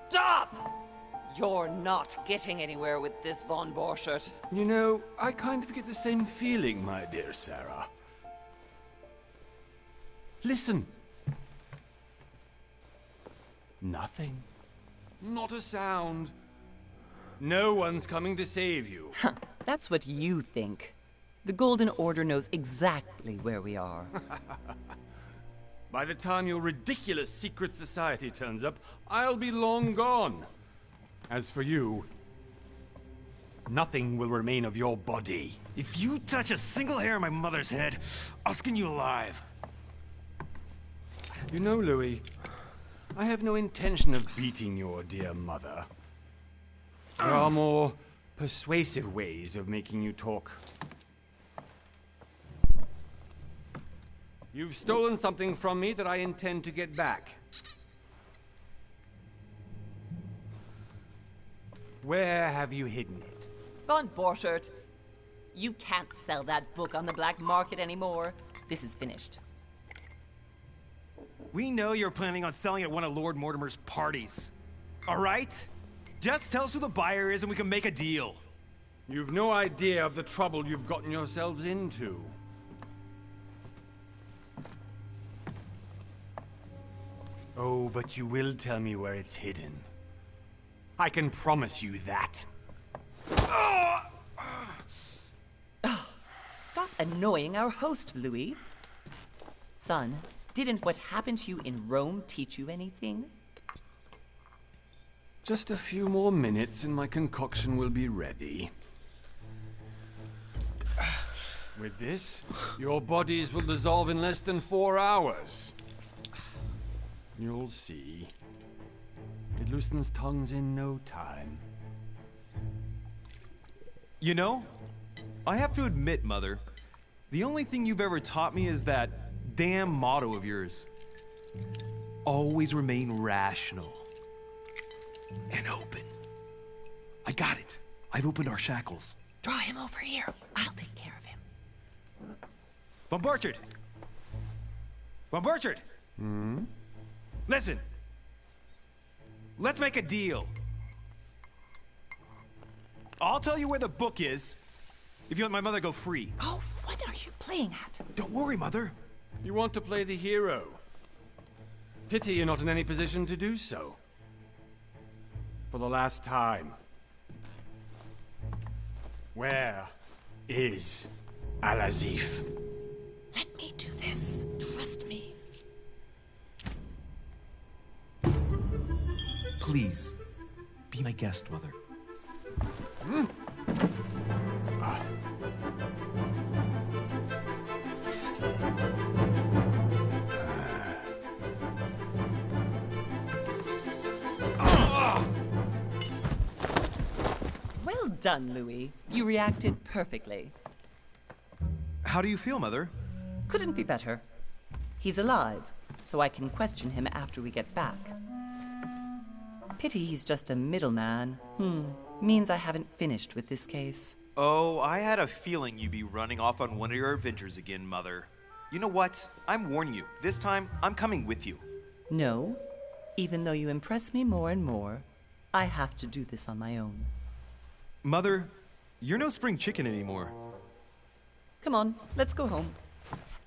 Stop! You're not getting anywhere with this, von Borchert. You know, I kind of get the same feeling, my dear Sarah. Listen. Nothing. Not a sound. No one's coming to save you. That's what you think. The Golden Order knows exactly where we are. By the time your ridiculous secret society turns up, I'll be long gone. As for you, nothing will remain of your body. If you touch a single hair on my mother's head, I'll skin you alive. You know, Louis, I have no intention of beating your dear mother. There are more persuasive ways of making you talk. You've stolen something from me that I intend to get back. Where have you hidden it? Von Borchert, you can't sell that book on the black market anymore. This is finished. We know you're planning on selling at one of Lord Mortimer's parties. All right? Just tell us who the buyer is and we can make a deal. You've no idea of the trouble you've gotten yourselves into. Oh, but you will tell me where it's hidden. I can promise you that. Stop annoying our host, Louis. Son, didn't what happened to you in Rome teach you anything? Just a few more minutes and my concoction will be ready. With this, your bodies will dissolve in less than 4 hours. You'll see. It loosens tongues in no time. You know, I have to admit, Mother, the only thing you've ever taught me is that damn motto of yours. Always remain rational. And open. I got it. I've opened our shackles. Draw him over here. I'll take care of him. Von Borchert! Von Borchert! Listen. Let's make a deal. I'll tell you where the book is if you let my mother go free. Oh, what are you playing at? Don't worry, Mother. You want to play the hero. Pity you're not in any position to do so. For the last time. Where is Al-Azif? Let me do this. Trust me. Please, be my guest, Mother. Well done, Louis. You reacted perfectly. How do you feel, Mother? Couldn't be better. He's alive, so I can question him after we get back. Pity he's just a middleman. Means I haven't finished with this case. Oh, I had a feeling you'd be running off on one of your adventures again, Mother. You know what? I'm warning you. This time, I'm coming with you. No. Even though you impress me more and more, I have to do this on my own. Mother, you're no spring chicken anymore. Come on, let's go home.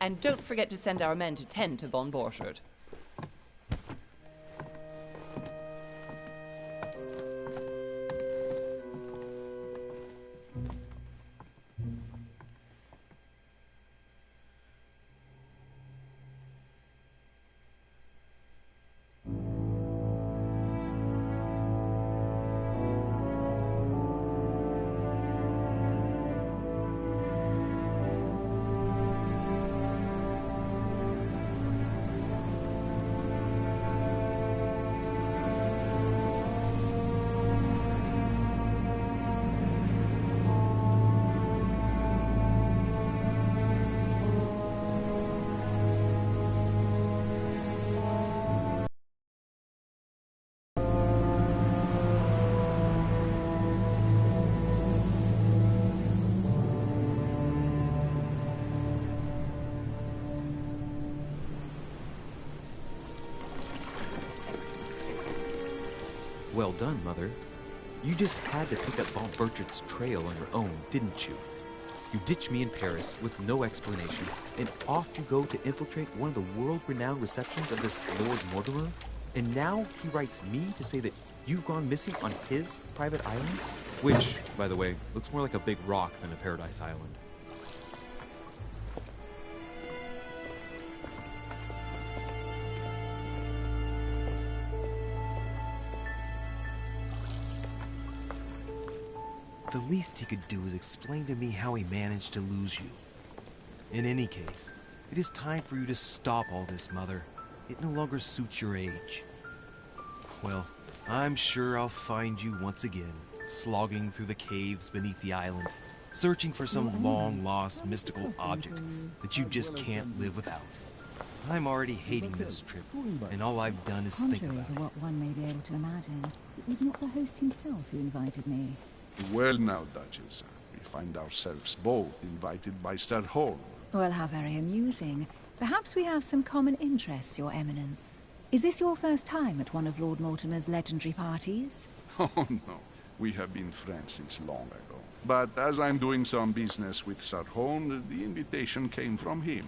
And don't forget to send our men to tend to von Borchert. Well done, Mother. You just had to pick up Von Burchard's trail on your own, didn't you? You ditched me in Paris with no explanation, and off you go to infiltrate one of the world-renowned receptions of this Lord Mortimer? And now he writes me to say that you've gone missing on his private island? Which, by the way, looks more like a big rock than a paradise island. The least he could do is explain to me how he managed to lose you. In any case, it is time for you to stop all this, Mother. It no longer suits your age. Well, I'm sure I'll find you once again, slogging through the caves beneath the island, searching for some long-lost mystical object that you just can't live without. I'm already hating this trip, and all I've done is think Contrary about to it. what one may be able to imagine, it was not the host himself who invited me. Well now, Duchess, we find ourselves both invited by Sir Holm. Well, how very amusing. Perhaps we have some common interests, Your Eminence. Is this your first time at one of Lord Mortimer's legendary parties? Oh no, we have been friends since long ago. But as I'm doing some business with Sir Holm, the invitation came from him.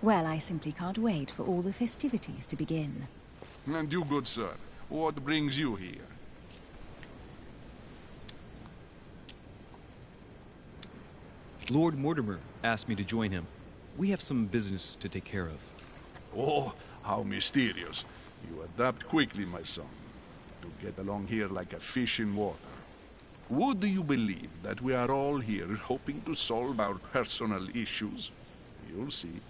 Well, I simply can't wait for all the festivities to begin. And you, good sir, what brings you here? Lord Mortimer asked me to join him. We have some business to take care of. Oh, how mysterious. You adapt quickly, my son. You get along here like a fish in water. Would you believe that we are all here hoping to solve our personal issues? You'll see.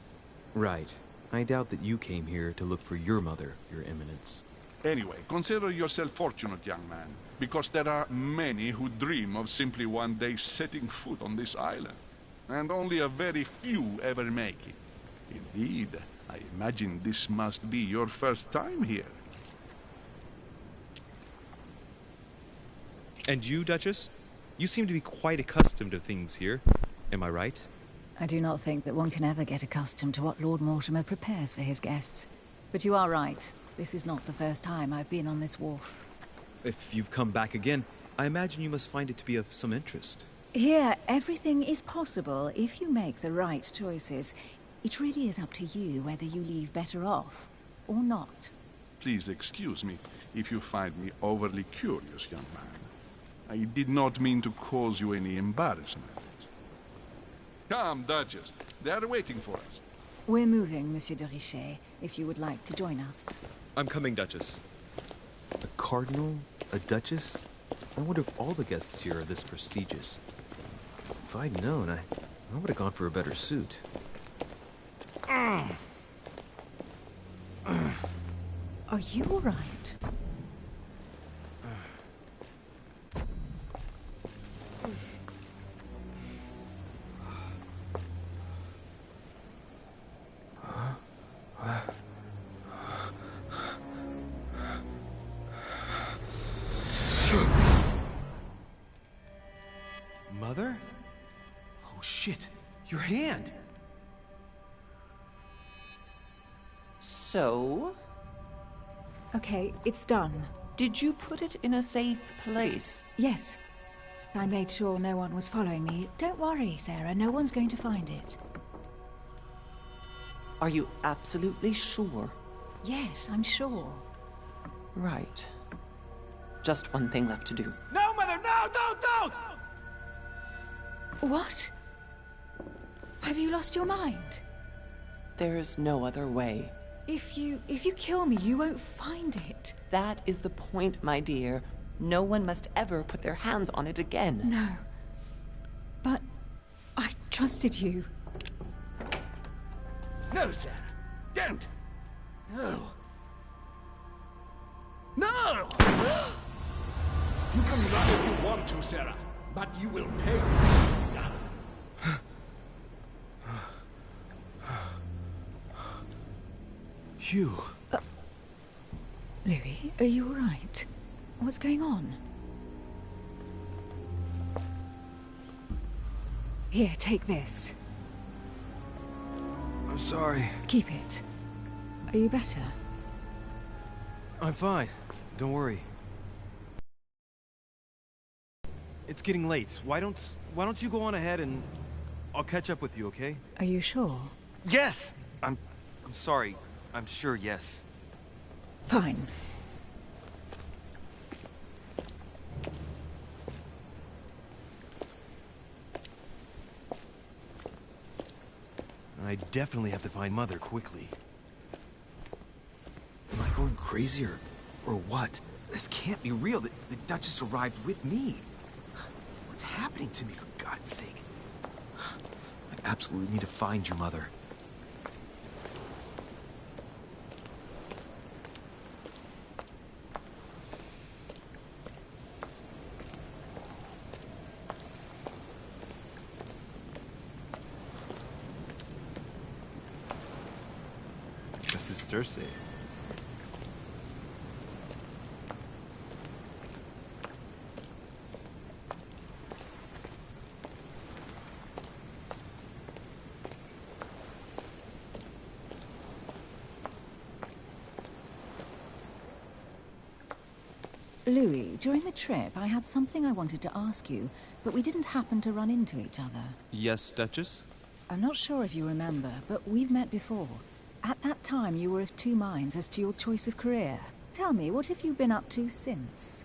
Right. I doubt that you came here to look for your mother, Your Eminence. Anyway, consider yourself fortunate, young man, because there are many who dream of simply one day setting foot on this island, and only a very few ever make it. Indeed, I imagine this must be your first time here. And you, Duchess? You seem to be quite accustomed to things here. Am I right? I do not think that one can ever get accustomed to what Lord Mortimer prepares for his guests. But you are right. This is not the first time I've been on this wharf. If you've come back again, I imagine you must find it to be of some interest. Here, everything is possible if you make the right choices. It really is up to you whether you leave better off or not. Please excuse me if you find me overly curious, young man. I did not mean to cause you any embarrassment. Come, Duchess. They are waiting for us. We're moving, Monsieur de Richet, if you would like to join us. I'm coming, Duchess. A cardinal? A duchess? I wonder if all the guests here are this prestigious. If I'd known, I would have gone for a better suit. Are you all right? Mother? Oh shit, your hand! So, Okay, it's done. did you put it in a safe place? Yes. I made sure no one was following me. Don't worry, Sarah, no one's going to find it. Are you absolutely sure? Yes, I'm sure. Right. Just one thing left to do. No, Mother, no, don't! What? Have you lost your mind? There's no other way. If you kill me, you won't find it. That is the point, my dear. No one must ever put their hands on it again. No. But I trusted you. No, Sarah, don't! No. No! You can run if you want to, Sarah, but you will pay. Hugh. Louis, are you all right? What's going on? Here, take this. I'm sorry. Keep it. Are you better? I'm fine. Don't worry. it's getting late. Why don't you go on ahead and I'll catch up with you, okay? Are you sure? Yes! I'm sorry. I'm sure, yes. Fine. I definitely have to find Mother quickly. Am I going crazy or what? This can't be real. The Duchess arrived with me. What's happening to me, for God's sake? I absolutely need to find you, Mother. This is Cersei. Louis, during the trip, I had something I wanted to ask you, but we didn't happen to run into each other. Yes, Duchess? I'm not sure if you remember, but we've met before. At that time, you were of two minds as to your choice of career. Tell me, what have you been up to since?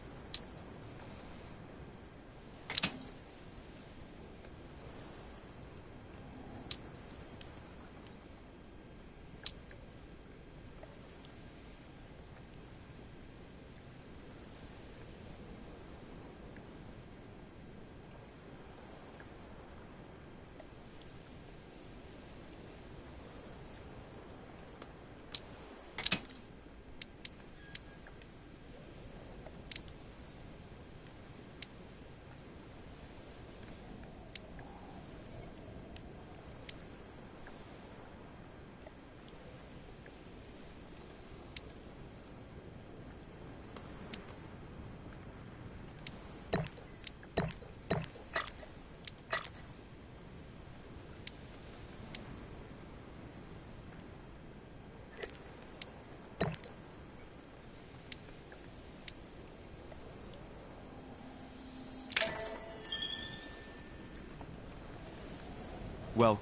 Well,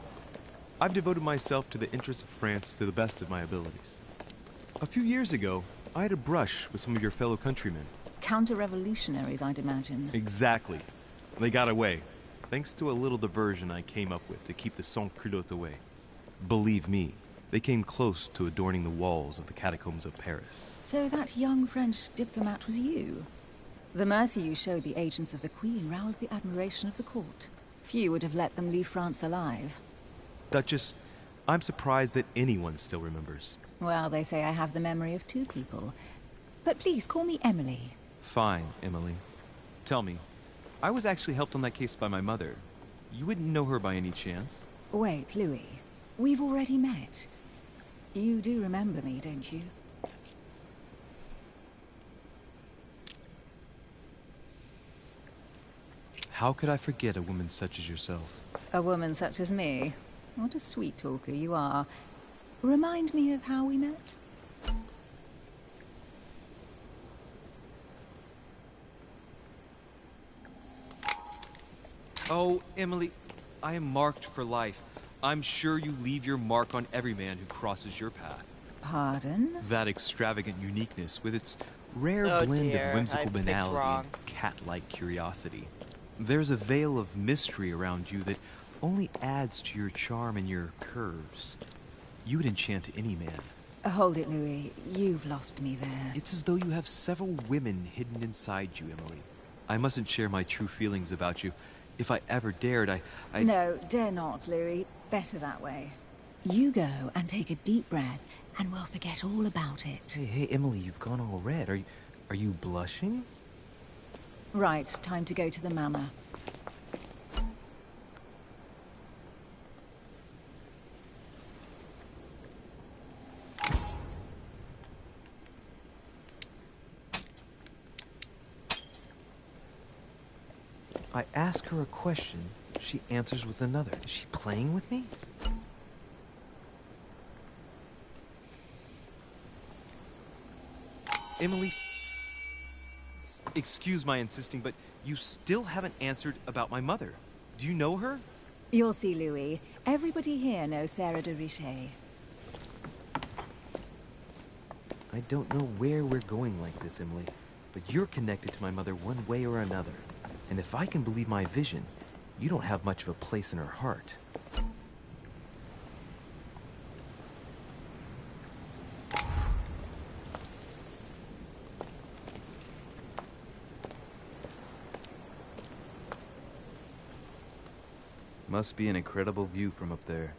I've devoted myself to the interests of France to the best of my abilities. A few years ago, I had a brush with some of your fellow countrymen. Counter-revolutionaries, I'd imagine. Exactly. They got away, thanks to a little diversion I came up with to keep the sans-culottes away. Believe me, they came close to adorning the walls of the catacombs of Paris. So that young French diplomat was you? The mercy you showed the agents of the Queen roused the admiration of the court. Few would have let them leave France alive. Duchess, I'm surprised that anyone still remembers. Well, they say I have the memory of two people. But please, call me Emily. Fine, Emily. Tell me, I was actually helped on that case by my mother. You wouldn't know her by any chance? Wait, Louis. We've already met. You do remember me, don't you? How could I forget a woman such as yourself? A woman such as me? What a sweet talker you are. Remind me of how we met? Oh, Emily, I am marked for life. I'm sure you leave your mark on every man who crosses your path. Pardon? That extravagant uniqueness with its rare Oh blend dear, of whimsical I picked banality wrong. and cat-like curiosity. There's a veil of mystery around you that only adds to your charm and your curves. You would enchant any man. Hold it, Louis. You've lost me there. It's as though you have several women hidden inside you, Emily. I mustn't share my true feelings about you. If I ever dared, I... No, dare not, Louis. Better that way. You go and take a deep breath, and we'll forget all about it. Hey, Emily, you've gone all red. Are you blushing? Right, time to go to the manor. I ask her a question, she answers with another. Is she playing with me? Emily... Excuse my insisting, but you still haven't answered about my mother. Do you know her? You'll see, Louis. Everybody here knows Sarah de Richet. I don't know where we're going like this, Emily, but you're connected to my mother one way or another. And if I can believe my vision, you don't have much of a place in her heart. Must be an incredible view from up there.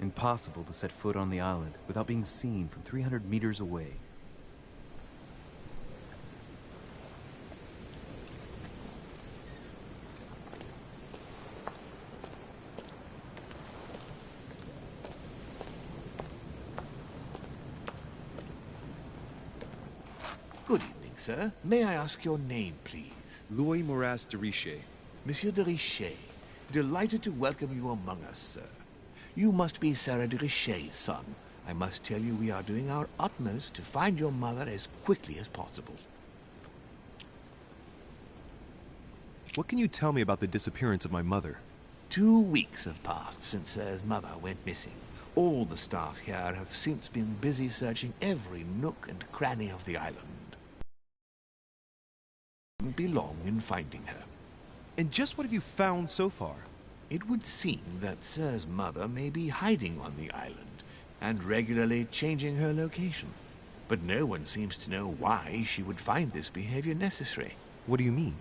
Impossible to set foot on the island without being seen from 300 meters away. Good evening, sir. May I ask your name, please? Louis Moras de Richet. Monsieur de Richet. Delighted to welcome you among us, sir. You must be Sarah de Richet's son. I must tell you we are doing our utmost to find your mother as quickly as possible. What can you tell me about the disappearance of my mother? 2 weeks have passed since Sarah's mother went missing. All the staff here have since been busy searching every nook and cranny of the island. Wouldn't be long in finding her. And just what have you found so far? It would seem that Sir's mother may be hiding on the island and regularly changing her location. But no one seems to know why she would find this behavior necessary. What do you mean?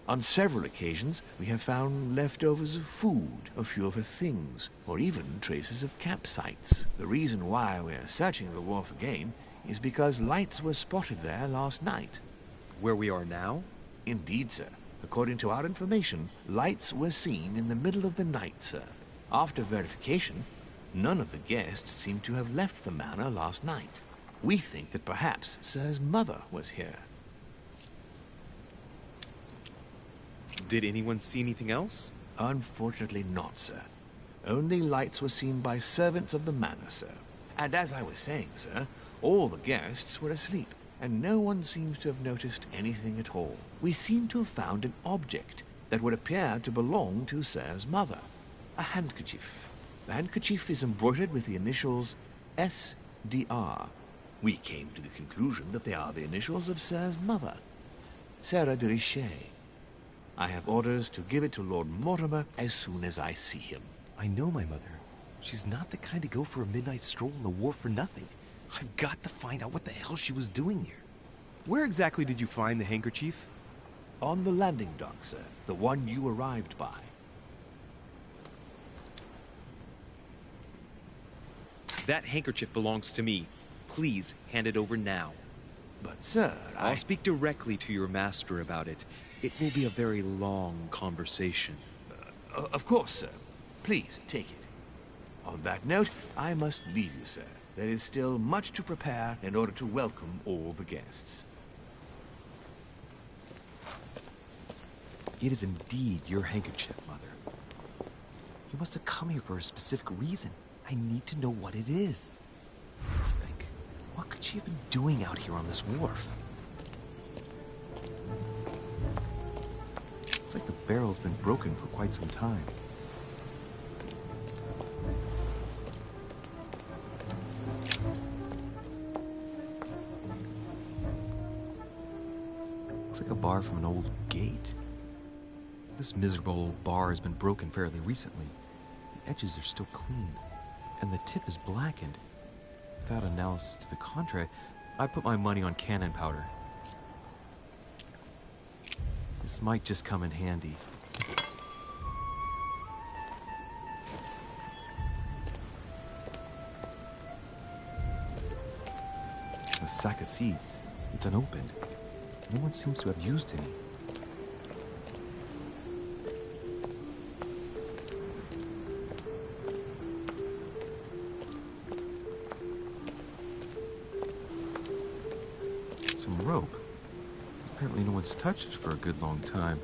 On several occasions, we have found leftovers of food, a few of her things, or even traces of campsites. The reason why we're searching the wharf again is because lights were spotted there last night. Where we are now? Indeed, sir. According to our information, lights were seen in the middle of the night, sir. After verification, none of the guests seem to have left the manor last night. We think that perhaps Sir's mother was here. Did anyone see anything else? Unfortunately not, sir. Only lights were seen by servants of the manor, sir. And as I was saying, sir, all the guests were asleep, and no one seems to have noticed anything at all. We seem to have found an object that would appear to belong to Sir's mother. A handkerchief. The handkerchief is embroidered with the initials SDR. We came to the conclusion that they are the initials of Sir's mother, Sarah de Richet. I have orders to give it to Lord Mortimer as soon as I see him. I know my mother. She's not the kind to go for a midnight stroll on the wharf for nothing. I've got to find out what the hell she was doing here. Where exactly did you find the handkerchief? On the landing dock, sir. The one you arrived by. That handkerchief belongs to me. Please hand it over now. But, sir, I'll speak directly to your master about it. It will be a very long conversation. Of course, sir. Please, take it. On that note, I must leave you, sir. There is still much to prepare in order to welcome all the guests. It is indeed your handkerchief, Mother. You must have come here for a specific reason. I need to know what it is. Let's think. What could she have been doing out here on this wharf? Looks like the barrel's been broken for quite some time. Looks like a bar from an old gate. This miserable old bar has been broken fairly recently. The edges are still clean, and the tip is blackened. Without analysis to the contrary, I put my money on cannon powder. This might just come in handy. A sack of seeds. It's unopened. No one seems to have used any. Some rope. Apparently no one's touched it for a good long time.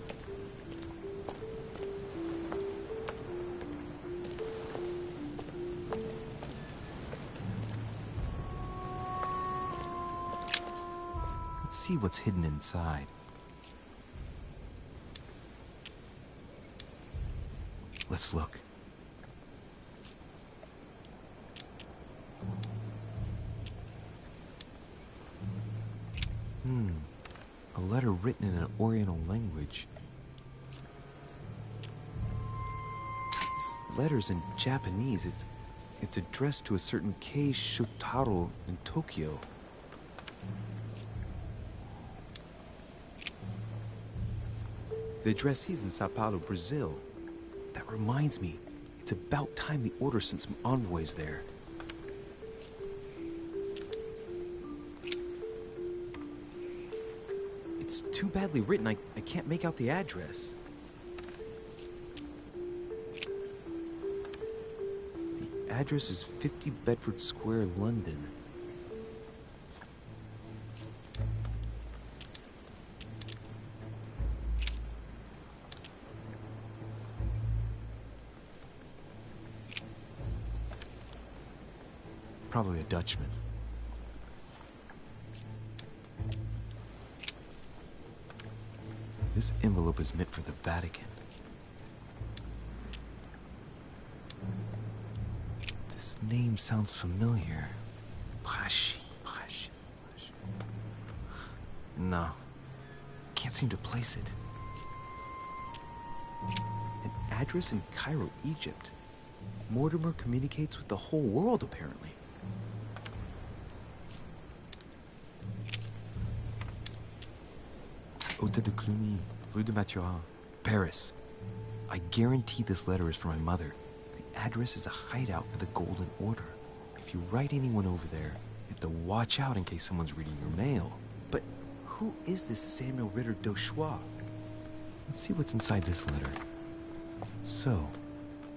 Let's see what's hidden inside. Let's look. A letter written in an Oriental language. This letter's in Japanese. It's addressed to a certain Kei Shotaro in Tokyo. The addressee's in Sao Paulo, Brazil. That reminds me, it's about time the Order sent some envoys there. It's too badly written, I can't make out the address. The address is 50 Bedford Square, London. Probably a Dutchman. This envelope is meant for the Vatican. This name sounds familiar. Braschi. No. Can't seem to place it. An address in Cairo, Egypt. Mortimer communicates with the whole world, apparently. Hôtel de Cluny, Rue de Mathurin, Paris. I guarantee this letter is for my mother. The address is a hideout for the Golden Order. If you write anyone over there, you have to watch out in case someone's reading your mail. But who is this Samuel Ritter d'Auchois? Let's see what's inside this letter. So...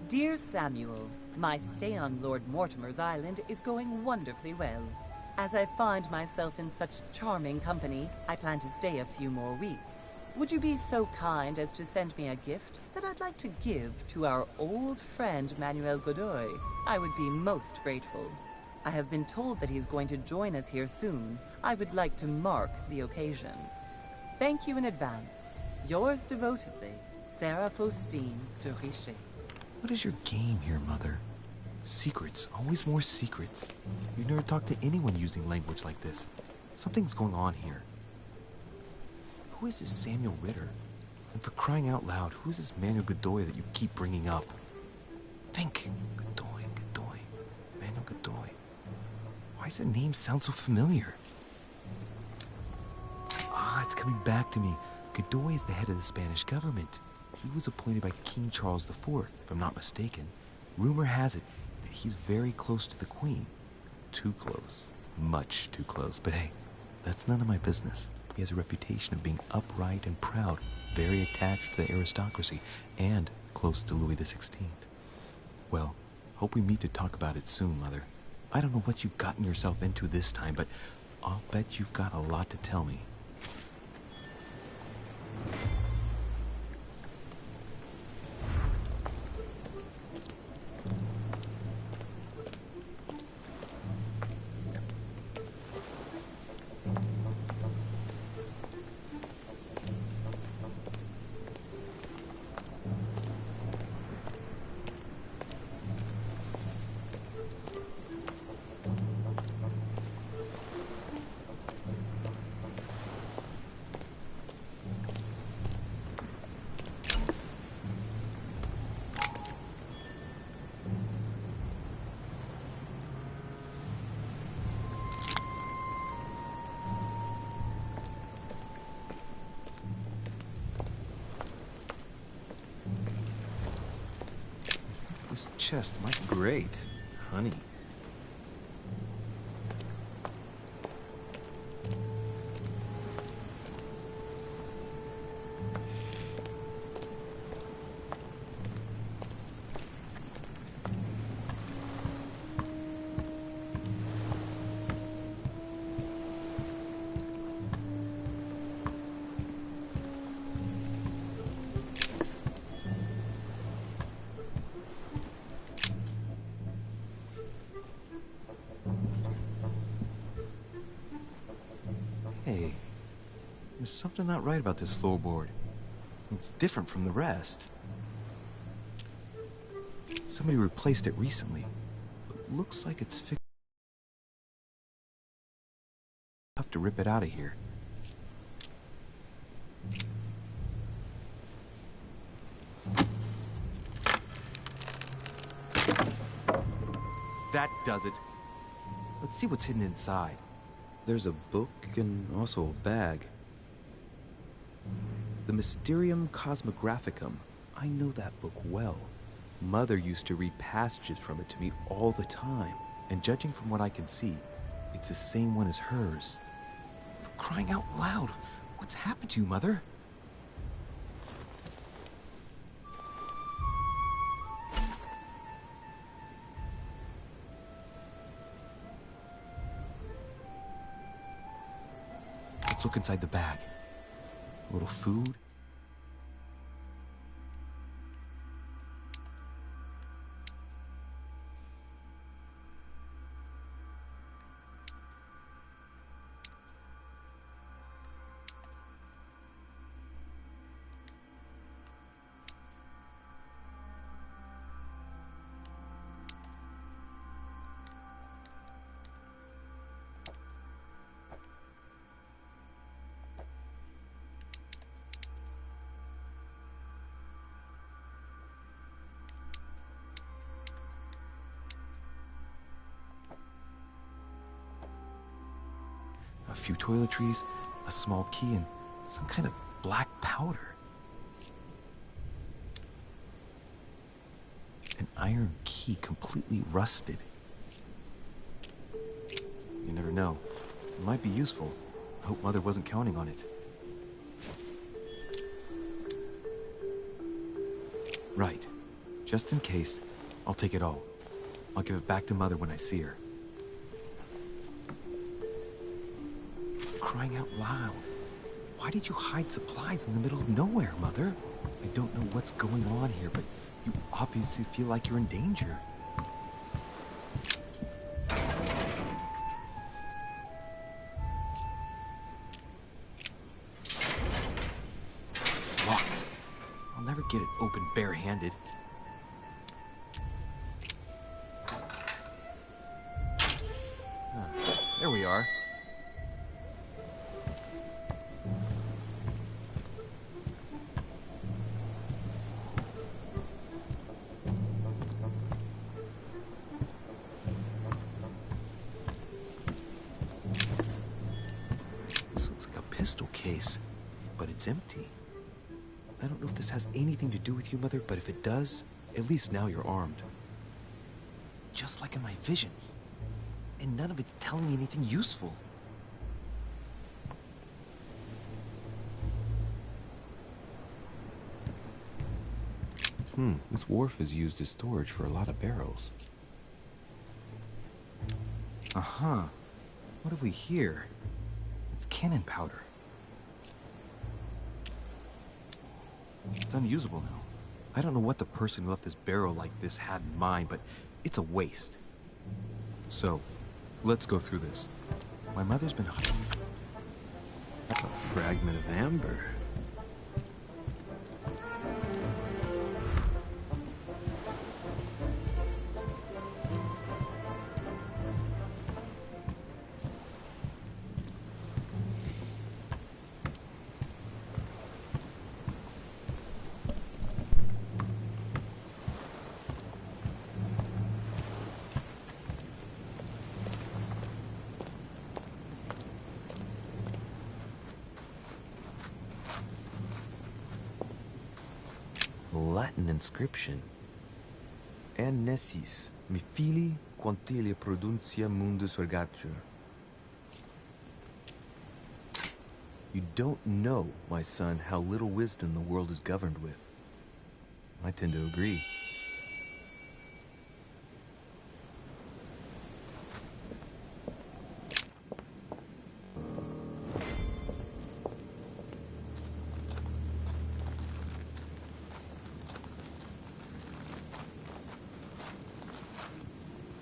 Dear Samuel, my stay on Lord Mortimer's island is going wonderfully well. As I find myself in such charming company, I plan to stay a few more weeks. Would you be so kind as to send me a gift that I'd like to give to our old friend Manuel Godoy? I would be most grateful. I have been told that he's going to join us here soon. I would like to mark the occasion. Thank you in advance. Yours devotedly, Sarah Faustine de Richet. What is your game here, Mother? Secrets, always more secrets. You never talk to anyone using language like this. Something's going on here. Who is this Samuel Ritter? And for crying out loud, who is this Manuel Godoy that you keep bringing up? Think. Godoy. Manuel Godoy. Why does that name sound so familiar? Ah, it's coming back to me. Godoy is the head of the Spanish government. He was appointed by King Charles IV, if I'm not mistaken. Rumor has it that he's very close to the Queen. Too close. Much too close. But hey, that's none of my business. He has a reputation of being upright and proud, very attached to the aristocracy, and close to Louis XVI. Well, hope we meet to talk about it soon, Mother. I don't know what you've gotten yourself into this time, but I'll bet you've got a lot to tell me. This chest might be great. Honey. Hey, there's something not right about this floorboard. It's different from the rest. Somebody replaced it recently. But looks like it's fixed. Tough to rip it out of here. That does it. Let's see what's hidden inside. There's a book and also a bag. The Mysterium Cosmographicum. I know that book well. Mother used to read passages from it to me all the time. And judging from what I can see, it's the same one as hers. For crying out loud, what's happened to you, Mother? Let's look inside the bag. A little food. A few toiletries, a small key, and some kind of black powder. An iron key completely rusted. You never know. It might be useful. I hope Mother wasn't counting on it. Right. Just in case, I'll take it all. I'll give it back to Mother when I see her. Crying out loud. Why did you hide supplies in the middle of nowhere, Mother? I don't know what's going on here, but you obviously feel like you're in danger. Locked. I'll never get it open barehanded. There we are. Pistol case, but it's empty. I don't know if this has anything to do with you, Mother, but if it does, at least now you're armed. Just like in my vision. And none of it's telling me anything useful. This wharf is used as storage for a lot of barrels. Uh-huh. What have we here? It's cannon powder. It's unusable now. I don't know what the person who left this barrel like this had in mind, but it's a waste. So, let's go through this. My mother's been hiding. A fragment of amber. Latin inscription. Annesis, mi fili quantilia produncia mundus ergatur. You don't know, my son, how little wisdom the world is governed with. I tend to agree.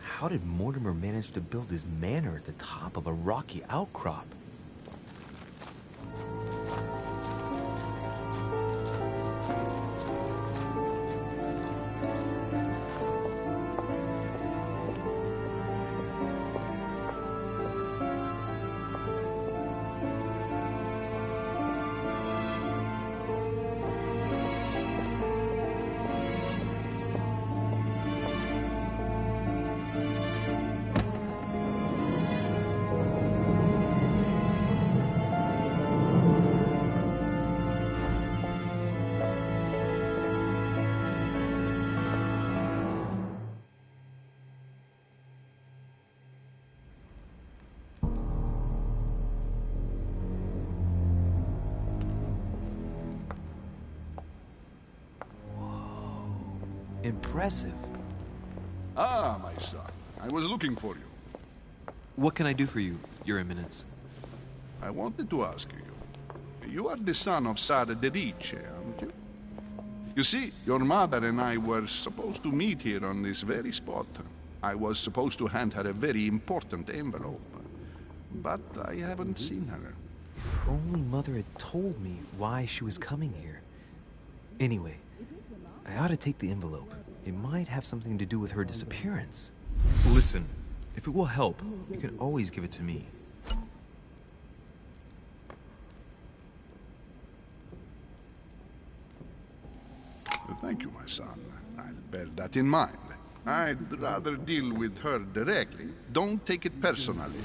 How did Mortimer manage to build his manor at the top of a rocky outcrop? Impressive. Ah, my son. I was looking for you. What can I do for you, Your Eminence? I wanted to ask you. You are the son of Sara de Riche, aren't you? You see, your mother and I were supposed to meet here on this very spot. I was supposed to hand her a very important envelope. But I haven't seen her. If only Mother had told me why she was coming here. Anyway, I ought to take the envelope. It might have something to do with her disappearance. Listen, if it will help, you can always give it to me. Thank you, my son. I'll bear that in mind. I'd rather deal with her directly. Don't take it personally.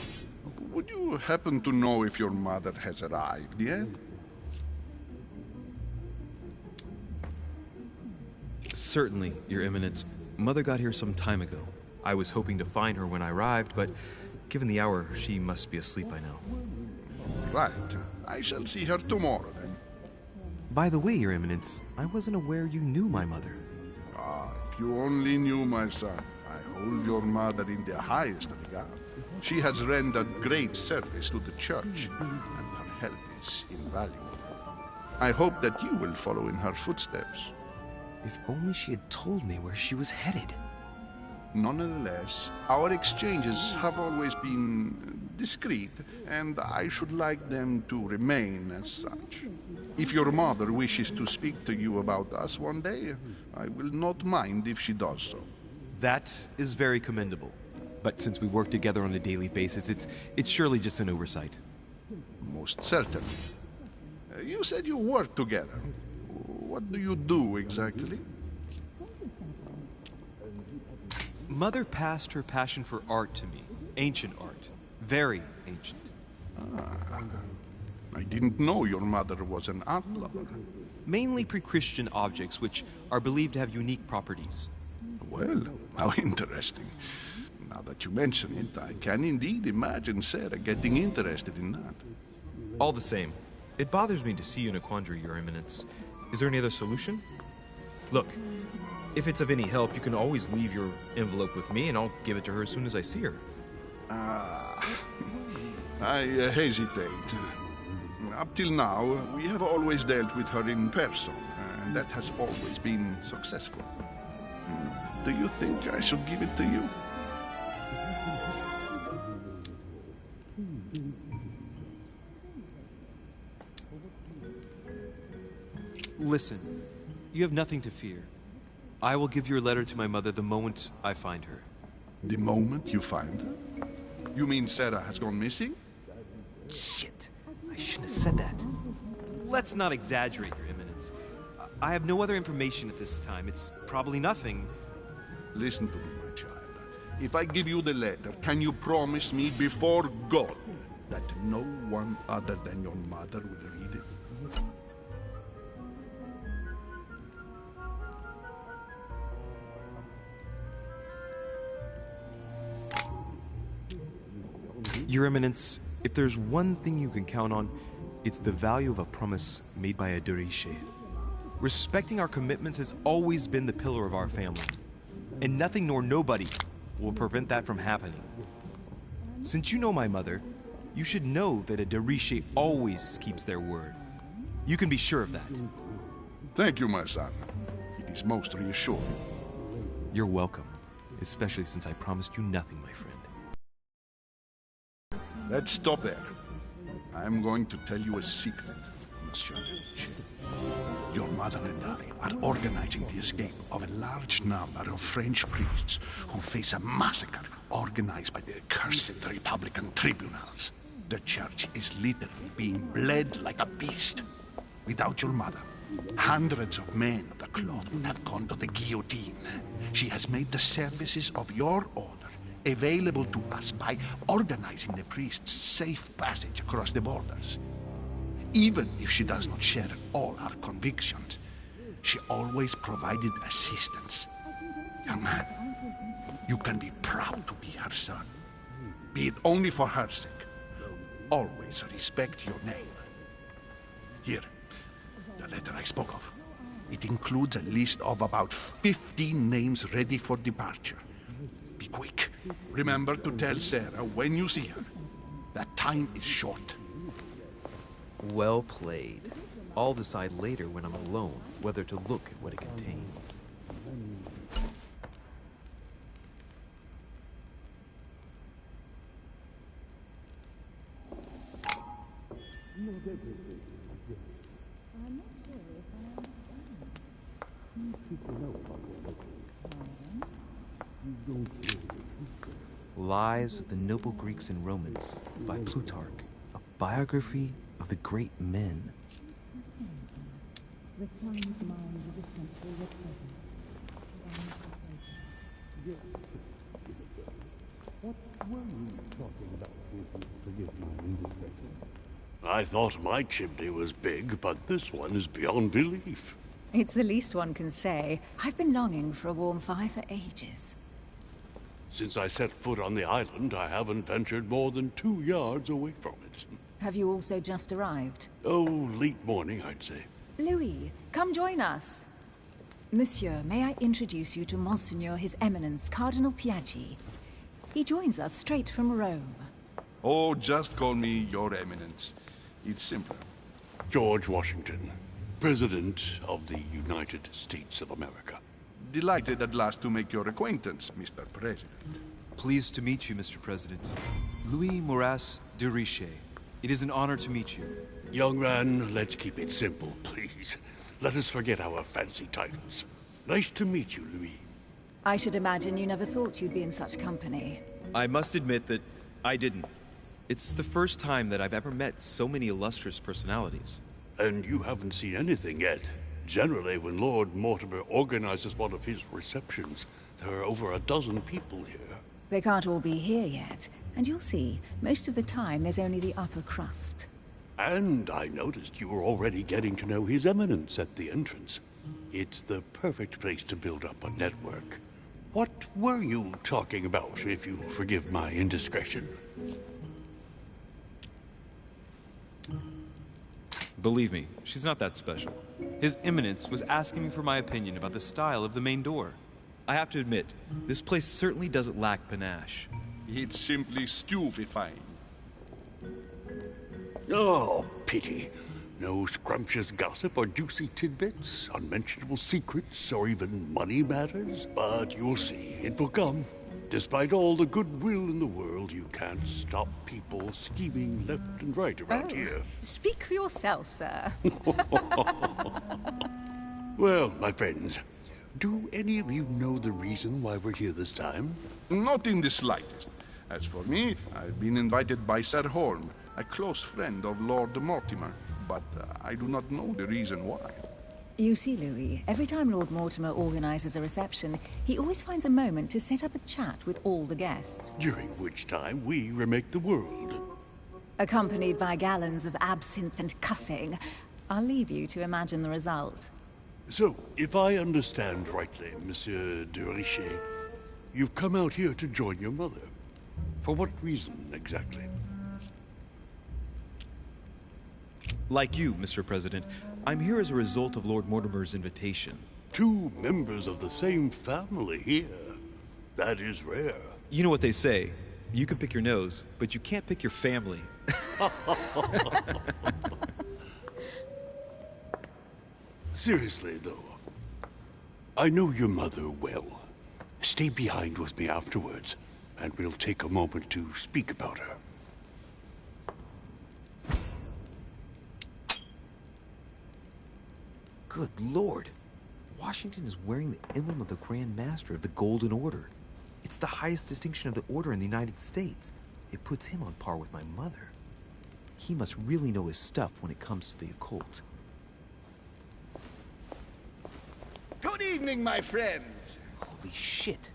Would you happen to know if your mother has arrived yet? Certainly, Your Eminence. Mother got here some time ago. I was hoping to find her when I arrived, but given the hour, she must be asleep by now. Right. I shall see her tomorrow, then. By the way, Your Eminence, I wasn't aware you knew my mother. Ah, if you only knew, my son. I hold your mother in the highest regard. She has rendered great service to the church, and her help is invaluable. I hope that you will follow in her footsteps. If only she had told me where she was headed. Nonetheless, our exchanges have always been discreet, and I should like them to remain as such. If your mother wishes to speak to you about us one day, I will not mind if she does so. That is very commendable. But since we work together on a daily basis, it's surely just an oversight. Most certainly. You said you work together. What do you do exactly? Mother passed her passion for art to me. Ancient art. Very ancient. Ah, I didn't know your mother was an art lover. Mainly pre-Christian objects, which are believed to have unique properties. Well, how interesting. Now that you mention it, I can indeed imagine Sarah getting interested in that. All the same, it bothers me to see you in a quandary, Your Eminence. Is there any other solution? Look, if it's of any help, you can always leave your envelope with me and I'll give it to her as soon as I see her. I hesitate. Up till now, we have always dealt with her in person, and that has always been successful. Do you think I should give it to you? Listen, you have nothing to fear. I will give your letter to my mother the moment I find her. The moment you find her? You mean Sarah has gone missing? Shit, I shouldn't have said that. Let's not exaggerate, Your Eminence. I have no other information at this time. It's probably nothing. Listen to me, my child. If I give you the letter, can you promise me before God that no one other than your mother will read it? Your Eminence, if there's one thing you can count on, it's the value of a promise made by a de Riche. Respecting our commitments has always been the pillar of our family, and nothing nor nobody will prevent that from happening. Since you know my mother, you should know that a de Riche always keeps their word. You can be sure of that. Thank you, my son. It is most reassuring. You're welcome, especially since I promised you nothing, my friend. Let's stop there. I'm going to tell you a secret, Monsieur Riche. Your mother and I are organizing the escape of a large number of French priests who face a massacre organized by the accursed Republican tribunals. The church is literally being bled like a beast. Without your mother, hundreds of men of the cloth would have gone to the guillotine. She has made the services of your order available to us by organizing the priests' safe passage across the borders. Even if she does not share all our convictions, she always provided assistance. Young man, you can be proud to be her son. Be it only for her sake. Always respect your name. Here, the letter I spoke of. It includes a list of about 15 names ready for departure. Be quick. Remember to tell Sarah when you see her that time is short. Well played. I'll decide later when I'm alone whether to look at what it contains. Lives of the Noble Greeks and Romans by Plutarch, a biography of the great men. I thought my chimney was big, but this one is beyond belief. It's the least one can say. I've been longing for a warm fire for ages. Since I set foot on the island, I haven't ventured more than 2 yards away from it. Have you also just arrived? Oh, late morning, I'd say. Louis, come join us. Monsieur, may I introduce you to Monseigneur His Eminence, Cardinal Piaggi. He joins us straight from Rome. Oh, just call me Your Eminence. It's simpler. George Washington, President of the United States of America. Delighted at last to make your acquaintance, Mr. President. Pleased to meet you, Mr. President. Louis Moras de Richet. It is an honor to meet you. Young man, let's keep it simple, please. Let us forget our fancy titles. Nice to meet you, Louis. I should imagine you never thought you'd be in such company. I must admit that I didn't. It's the first time that I've ever met so many illustrious personalities. And you haven't seen anything yet. Generally, when Lord Mortimer organizes one of his receptions, there are over a dozen people here. They can't all be here yet, and you'll see, most of the time there's only the upper crust. And I noticed you were already getting to know His Eminence at the entrance. It's the perfect place to build up a network. What were you talking about, if you forgive my indiscretion? Believe me, she's not that special. His Eminence was asking me for my opinion about the style of the main door. I have to admit, this place certainly doesn't lack panache. It's simply stupefying. Oh, pity. No scrumptious gossip or juicy tidbits, unmentionable secrets, or even money matters. But you'll see, it will come. Despite all the goodwill in the world, you can't stop people scheming left and right around here. Speak for yourself, sir. Well, my friends, do any of you know the reason why we're here this time? Not in the slightest. As for me, I've been invited by Sir Holm, a close friend of Lord Mortimer, but I do not know the reason why. You see, Louis, every time Lord Mortimer organizes a reception, he always finds a moment to set up a chat with all the guests. During which time we remake the world. Accompanied by gallons of absinthe and cussing. I'll leave you to imagine the result. So, if I understand rightly, Monsieur de Richet, you've come out here to join your mother. For what reason, exactly? Like you, Mr. President, I'm here as a result of Lord Mortimer's invitation. 2 members of the same family here. That is rare. You know what they say. You can pick your nose, but you can't pick your family. Seriously, though, I know your mother well. Stay behind with me afterwards, and we'll take a moment to speak about her. Good Lord! Washington is wearing the emblem of the Grand Master of the Golden Order. It's the highest distinction of the Order in the United States. It puts him on par with my mother. He must really know his stuff when it comes to the occult. Good evening, my friends. Holy shit!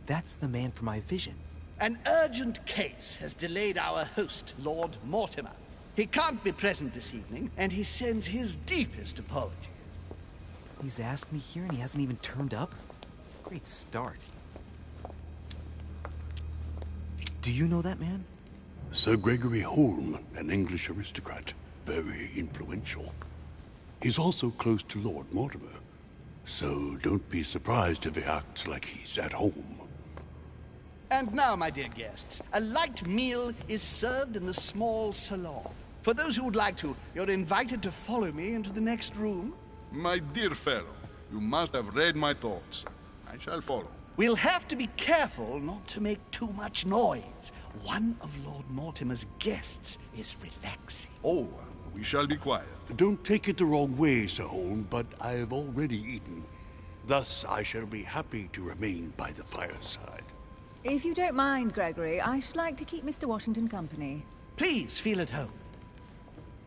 That's the man for my vision. An urgent case has delayed our host, Lord Mortimer. He can't be present this evening, and he sends his deepest apologies. He's asked me here and he hasn't even turned up? Great start. Do you know that man? Sir Gregory Holm, an English aristocrat. Very influential. He's also close to Lord Mortimer, So don't be surprised if he acts like he's at home. And now, my dear guests, a light meal is served in the small salon. For those who would like to, you're invited to follow me into the next room. My dear fellow, you must have read my thoughts. I shall follow. We'll have to be careful not to make too much noise. One of Lord Mortimer's guests is relaxing. Oh, we shall be quiet. Don't take it the wrong way, Sir Holm, but I've already eaten. Thus, I shall be happy to remain by the fireside. If you don't mind, Gregory, I should like to keep Mr. Washington company. Please feel at home.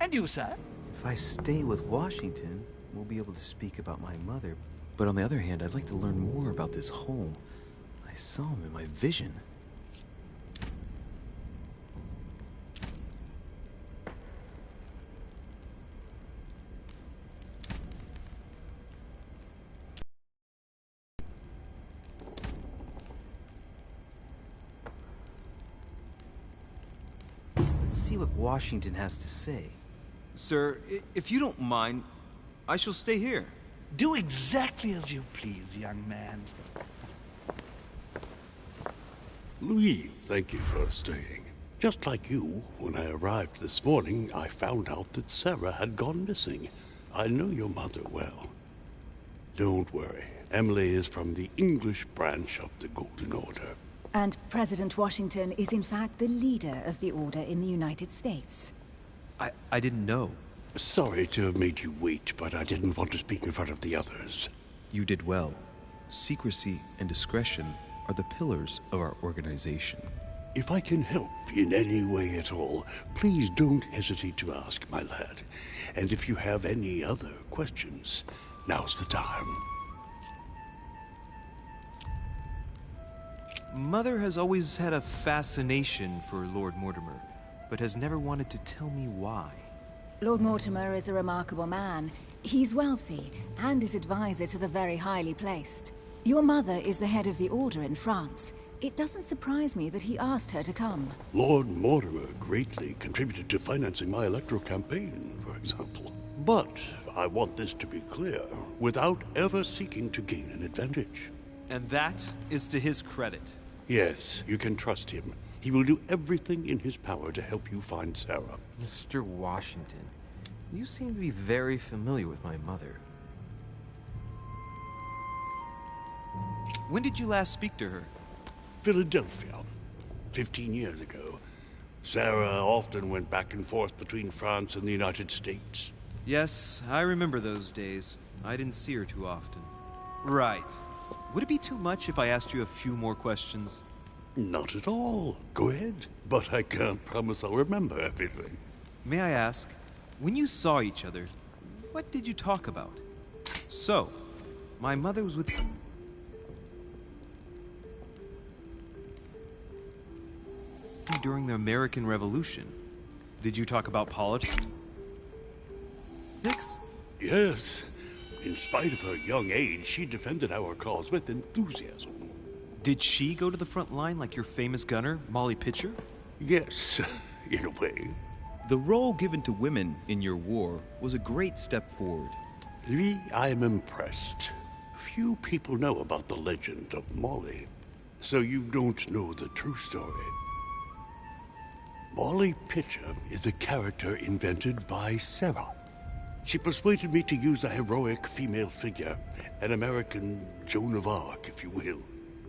And you, sir? If I stay with Washington, we'll be able to speak about my mother. But on the other hand, I'd like to learn more about this home. I saw him in my vision. Let's see what Washington has to say. Sir, if you don't mind, I shall stay here. Do exactly as you please, young man. Louis, thank you for staying. Just like you, when I arrived this morning, I found out that Sarah had gone missing. I know your mother well. Don't worry. Emily is from the English branch of the Golden Order. And President Washington is in fact the leader of the Order in the United States. I didn't know. Sorry to have made you wait, but I didn't want to speak in front of the others. You did well. Secrecy and discretion are the pillars of our organization. If I can help in any way at all, please don't hesitate to ask, my lad. And if you have any other questions, now's the time. Mother has always had a fascination for Lord Mortimer, but has never wanted to tell me why. Lord Mortimer is a remarkable man. He's wealthy, and is advisor to the very highly placed. Your mother is the head of the Order in France. It doesn't surprise me that he asked her to come. Lord Mortimer greatly contributed to financing my electoral campaign, for example. But I want this to be clear, without ever seeking to gain an advantage. And that is to his credit. Yes, you can trust him. He will do everything in his power to help you find Sarah. Mr. Washington, you seem to be very familiar with my mother. When did you last speak to her? Philadelphia, 15 years ago. Sarah often went back and forth between France and the United States. Yes, I remember those days. I didn't see her too often. Right. Would it be too much if I asked you a few more questions? Not at all. Go ahead. But I can't promise I'll remember everything. May I ask, when you saw each other, what did you talk about? So, my mother was with... during the American Revolution. Did you talk about politics? Yes. In spite of her young age, she defended our cause with enthusiasm. Did she go to the front line like your famous gunner, Molly Pitcher? Yes, in a way. The role given to women in your war was a great step forward. Louis, I am impressed. Few people know about the legend of Molly, so you don't know the true story. Molly Pitcher is a character invented by Sarah. She persuaded me to use a heroic female figure, an American Joan of Arc, if you will.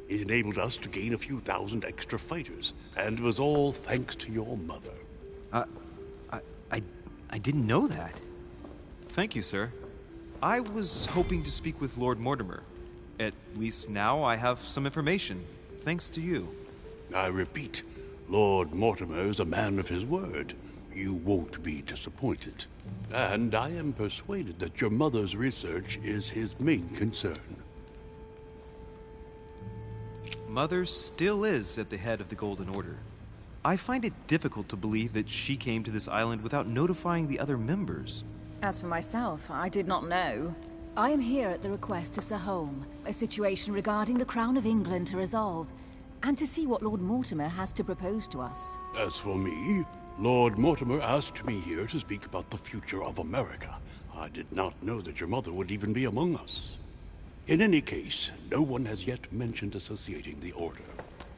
It enabled us to gain a few thousand extra fighters, and it was all thanks to your mother. I didn't know that. Thank you, sir. I was hoping to speak with Lord Mortimer. At least now I have some information, thanks to you. I repeat, Lord Mortimer is a man of his word. You won't be disappointed. And I am persuaded that your mother's research is his main concern. Mother still is at the head of the Golden Order. I find it difficult to believe that she came to this island without notifying the other members. As for myself, I did not know. I am here at the request of Sir Holm, a situation regarding the Crown of England to resolve, and to see what Lord Mortimer has to propose to us. As for me, Lord Mortimer asked me here to speak about the future of America. I did not know that your mother would even be among us. In any case, no one has yet mentioned associating the Order.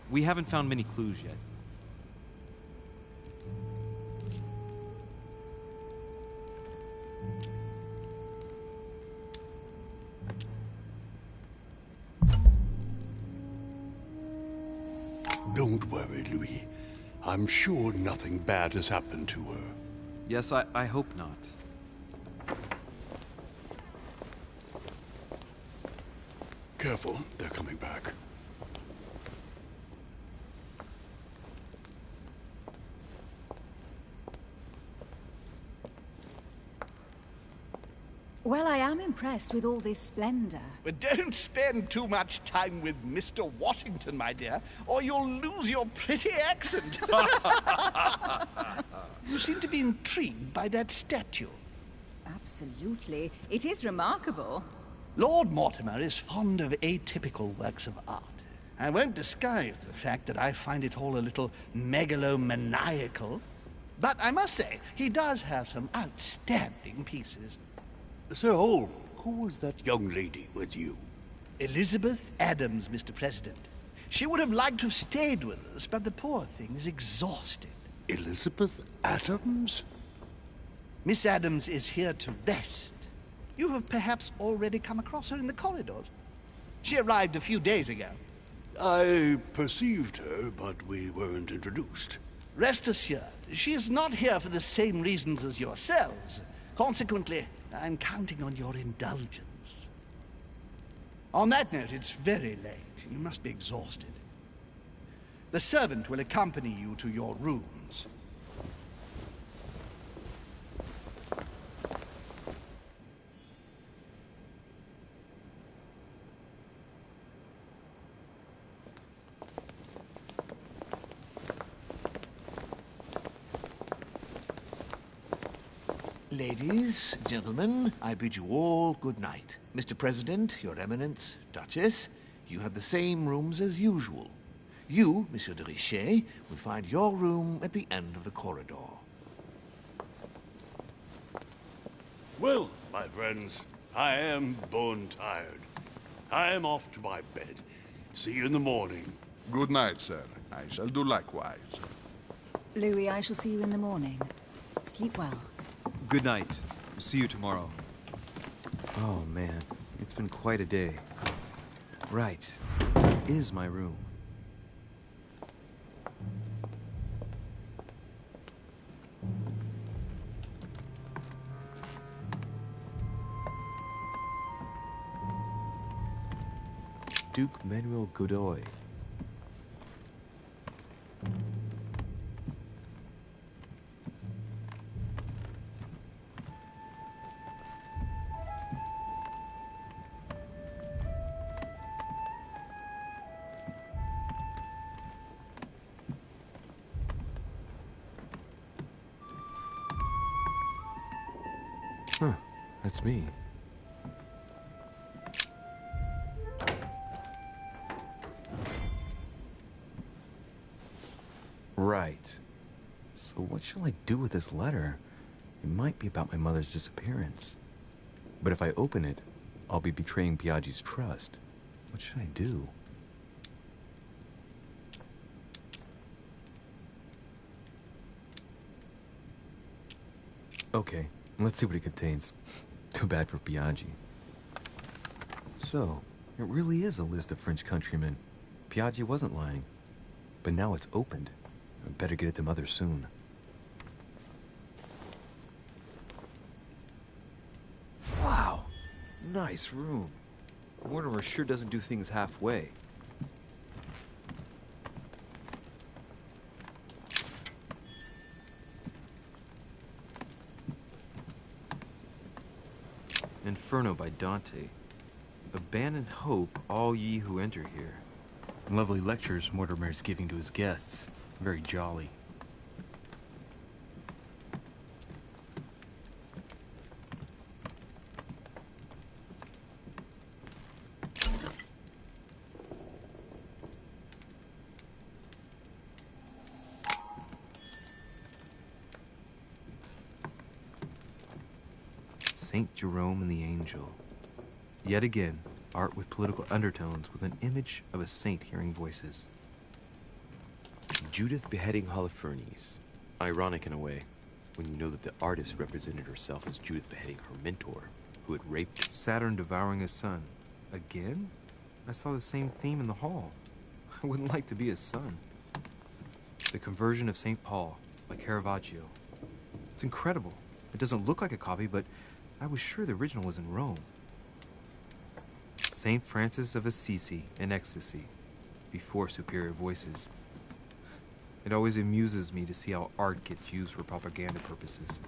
We haven't found many clues yet. Don't worry, Louis. I'm sure nothing bad has happened to her. Yes, I hope not. Careful, they're coming back. Well, I am impressed with all this splendor. But don't spend too much time with Mr. Washington, my dear, or you'll lose your pretty accent. You seem to be intrigued by that statue. Absolutely. It is remarkable. Lord Mortimer is fond of atypical works of art. I won't disguise the fact that I find it all a little megalomaniacal. But I must say, he does have some outstanding pieces. Sir Holm, who was that young lady with you? Elizabeth Adams, Mr. President. She would have liked to have stayed with us, but the poor thing is exhausted. Elizabeth Adams? Miss Adams is here to rest. You have perhaps already come across her in the corridors. She arrived a few days ago. I perceived her, but we weren't introduced. Rest assured, she is not here for the same reasons as yourselves. Consequently, I'm counting on your indulgence. On that note, it's very late. You must be exhausted. The servant will accompany you to your rooms. Ladies, gentlemen, I bid you all good night. Mr. President, Your Eminence, Duchess, you have the same rooms as usual. You, Monsieur de Richet, will find your room at the end of the corridor. Well, my friends, I am bone tired. I am off to my bed. See you in the morning. Good night, sir. I shall do likewise. Louis, I shall see you in the morning. Sleep well. Good night. See you tomorrow. Oh, man. It's been quite a day. Right. Where is my room? Duke Manuel Godoy. Huh, that's me. Right. So what shall I do with this letter? It might be about my mother's disappearance. But if I open it, I'll be betraying Biaggi's trust. What should I do? Okay, let's see what it contains. Too bad for Biaggi. So, it really is a list of French countrymen. Biaggi wasn't lying. But now it's opened. I better get it to Mother soon. Wow! Nice room. Mortimer sure doesn't do things halfway. Inferno by Dante. Abandon hope, all ye who enter here. Lovely lectures Mortimer is giving to his guests. Very jolly. Saint Jerome and the Angel. Yet again, art with political undertones with an image of a saint hearing voices. Judith beheading Holofernes. Ironic in a way, when you know that the artist represented herself as Judith beheading her mentor, who had raped her. Saturn devouring his son. Again? I saw the same theme in the hall. I wouldn't like to be his son. The Conversion of St. Paul by Caravaggio. It's incredible. It doesn't look like a copy, but I was sure the original was in Rome. St. Francis of Assisi in ecstasy, before superior voices. It always amuses me to see how art gets used for propaganda purposes.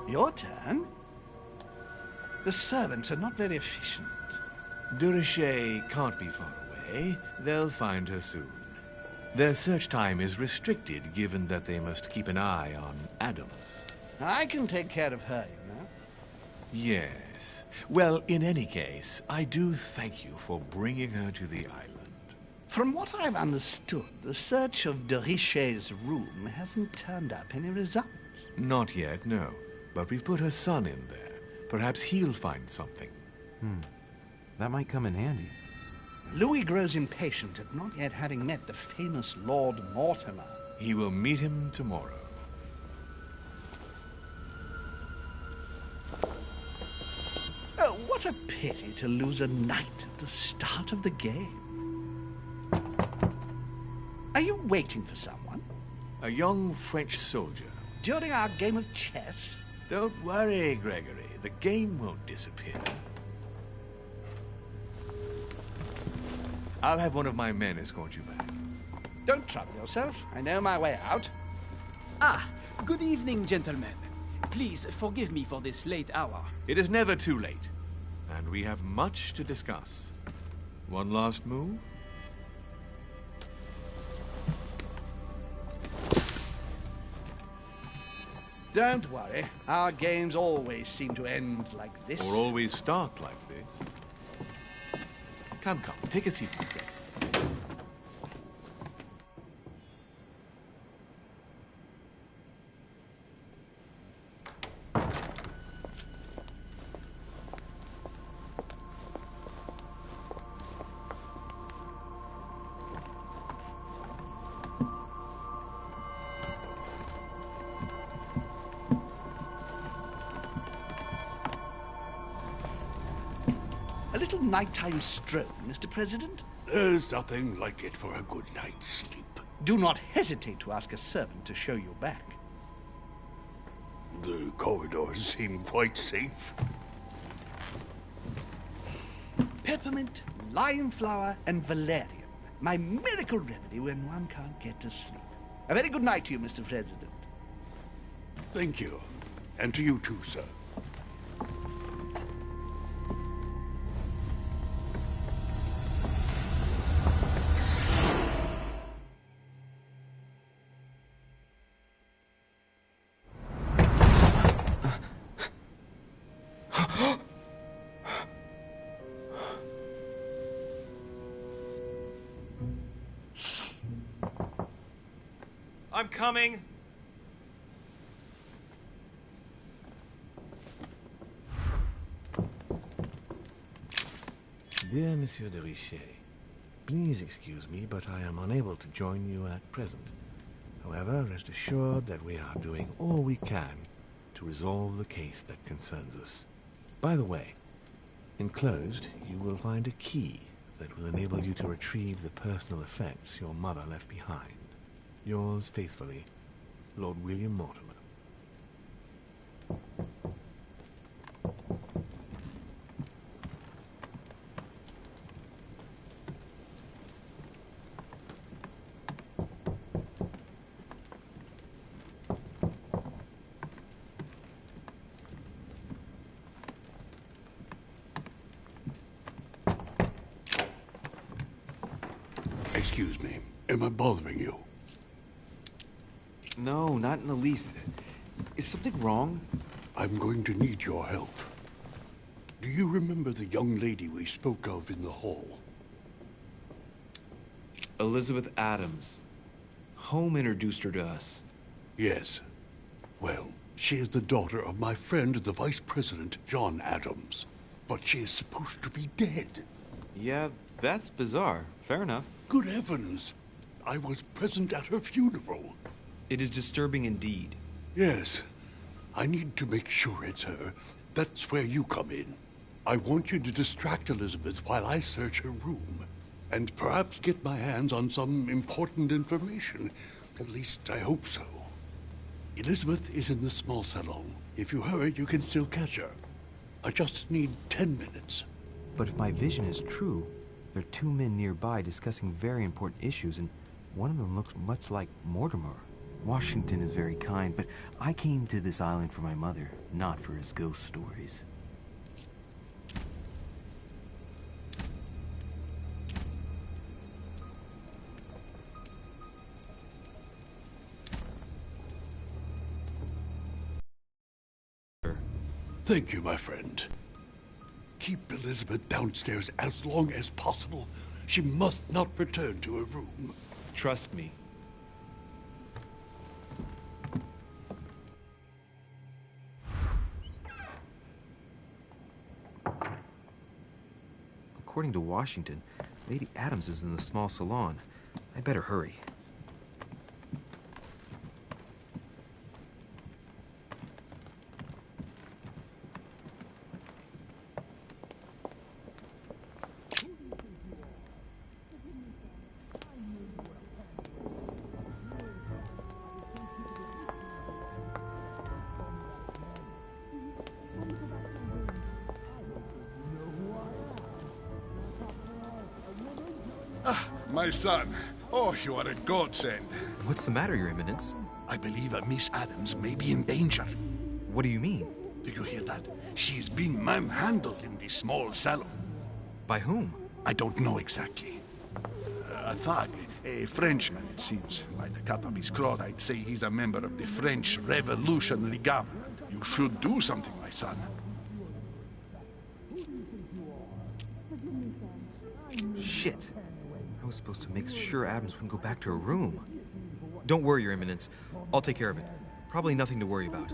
Your turn? The servants are not very efficient. Durocher can't be far away. They'll find her soon. Their search time is restricted, given that they must keep an eye on Adams. I can take care of her, you know. Yes. Well, in any case, I do thank you for bringing her to the island. From what I've understood, the search of Durocher's room hasn't turned up any results. Not yet, no. But we've put her son in there. Perhaps he'll find something. That might come in handy. Louis grows impatient at not yet having met the famous Lord Mortimer. He will meet him tomorrow. Oh, what a pity to lose a knight at the start of the game. Are you waiting for someone? A young French soldier. During our game of chess? Don't worry, Gregory. The game won't disappear. I'll have one of my men escort you back. Don't trouble yourself. I know my way out. Ah, good evening, gentlemen. Please forgive me for this late hour. It is never too late, and we have much to discuss. One last move? Don't worry. Our games always seem to end like this. Or always start like this. Come, take a seat, my friend. A little nighttime stroll, Mr. President? There's nothing like it for a good night's sleep. Do not hesitate to ask a servant to show you back. The corridors seem quite safe. Peppermint, lime flower, and valerian. My miracle remedy when one can't get to sleep. A very good night to you, Mr. President. Thank you. And to you too, sir. I'm coming. Dear Monsieur de Richet, please excuse me, but I am unable to join you at present. However, rest assured that we are doing all we can to resolve the case that concerns us. By the way, enclosed, you will find a key that will enable you to retrieve the personal effects your mother left behind. Yours faithfully, Lord William Mortimer. Excuse me. Am I bothering you? No, not in the least. Is something wrong? I'm going to need your help. Do you remember the young lady we spoke of in the hall? Elizabeth Adams. Home introduced her to us. Yes. Well, she is the daughter of my friend, the Vice President, John Adams. But she is supposed to be dead. Yeah, that's bizarre. Fair enough. Good heavens! I was present at her funeral. It is disturbing indeed. Yes. I need to make sure it's her. That's where you come in. I want you to distract Elizabeth while I search her room. And perhaps get my hands on some important information. At least, I hope so. Elizabeth is in the small salon. If you hurry, you can still catch her. I just need 10 minutes. But if my vision is true, there are two men nearby discussing very important issues, and one of them looks much like Mortimer. Washington is very kind, but I came to this island for my mother, not for his ghost stories. Thank you, my friend. Keep Elizabeth downstairs as long as possible. She must not return to her room. Trust me. According to Washington, Lady Adams is in the small salon. I better hurry. My son. Oh, you are a godsend. What's the matter, Your Eminence? I believe a Miss Adams may be in danger. What do you mean? Do you hear that? She's being manhandled in this small salon. By whom? I don't know exactly. A thug, a Frenchman, it seems. By the cut of his cloth, I'd say he's a member of the French Revolutionary Government. You should do something, my son. Shit. I was supposed to make sure Adams wouldn't go back to her room. Don't worry, Your Eminence. I'll take care of it. Probably nothing to worry about.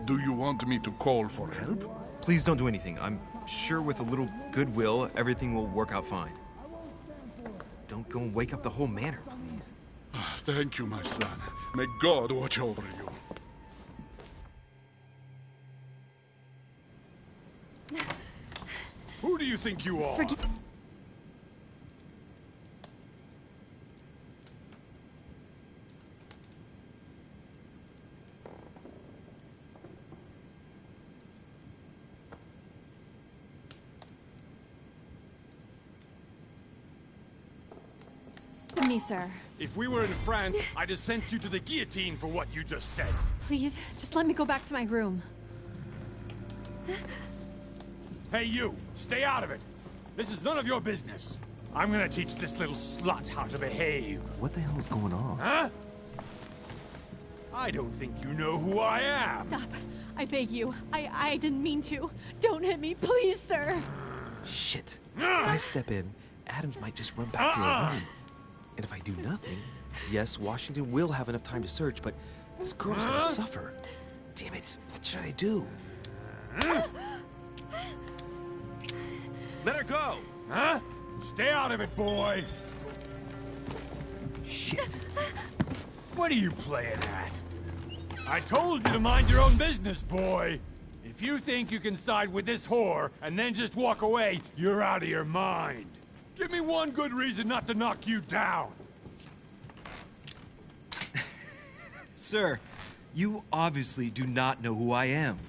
Do you want me to call for help? Please don't do anything. I'm sure with a little goodwill, everything will work out fine. Don't go and wake up the whole manor, please. Thank you, my son. May God watch over you. Who do you think you are? Me, sir. If we were in France, I'd have sent you to the guillotine for what you just said. Please, just let me go back to my room. Hey, you! Stay out of it! This is none of your business. I'm gonna teach this little slut how to behave. What the hell is going on? Huh? I don't think you know who I am. Stop. I beg you. I didn't mean to. Don't hit me, please, sir. Shit. If I step in, Adams might just run back to her room. And if I do nothing, yes, Washington will have enough time to search, but this girl's gonna suffer. Damn it, what should I do? Let her go! Huh? Stay out of it, boy! Shit. What are you playing at? I told you to mind your own business, boy! If you think you can side with this whore and then just walk away, you're out of your mind. Give me one good reason not to knock you down. Sir, you obviously do not know who I am,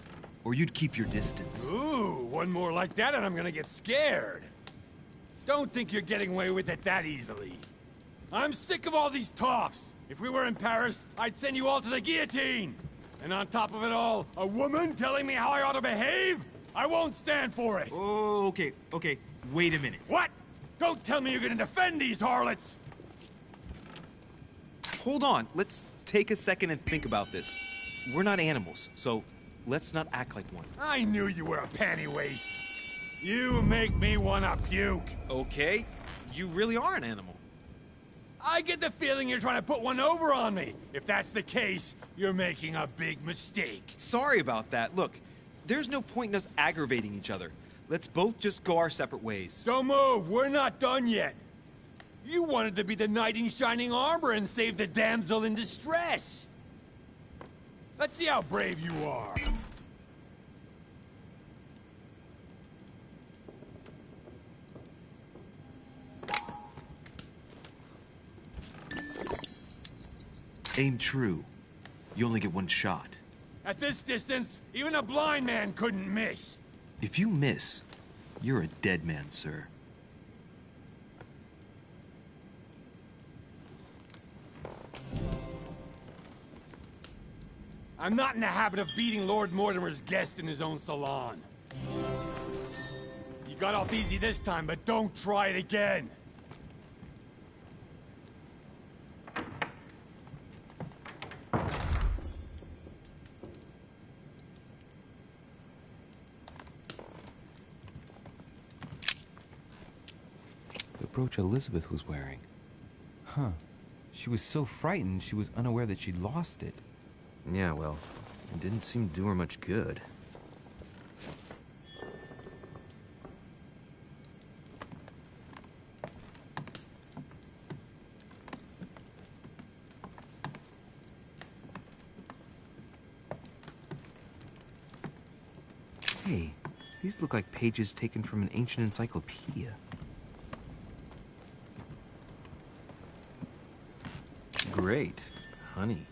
or you'd keep your distance. Ooh, one more like that and I'm gonna get scared. Don't think you're getting away with it that easily. I'm sick of all these toffs. If we were in Paris, I'd send you all to the guillotine. And on top of it all, a woman telling me how I ought to behave? I won't stand for it. Oh, okay. Wait a minute. What? Don't tell me you're gonna defend these harlots! Hold on. Let's take a second and think about this. We're not animals, so let's not act like one. I knew you were a panty waste. You make me wanna puke. Okay, you really are an animal. I get the feeling you're trying to put one over on me. If that's the case, you're making a big mistake. Sorry about that. Look, there's no point in us aggravating each other. Let's both just go our separate ways. Don't move. We're not done yet. You wanted to be the knight in shining armor and save the damsel in distress. Let's see how brave you are. Aim true. You only get one shot. At this distance, even a blind man couldn't miss. If you miss, you're a dead man, sir. I'm not in the habit of beating Lord Mortimer's guest in his own salon. You got off easy this time, but don't try it again. The brooch Elizabeth was wearing. Huh. She was so frightened she was unaware that she'd lost it. Yeah, well, it didn't seem to do her much good. Hey, these look like pages taken from an ancient encyclopedia. Great. Honey.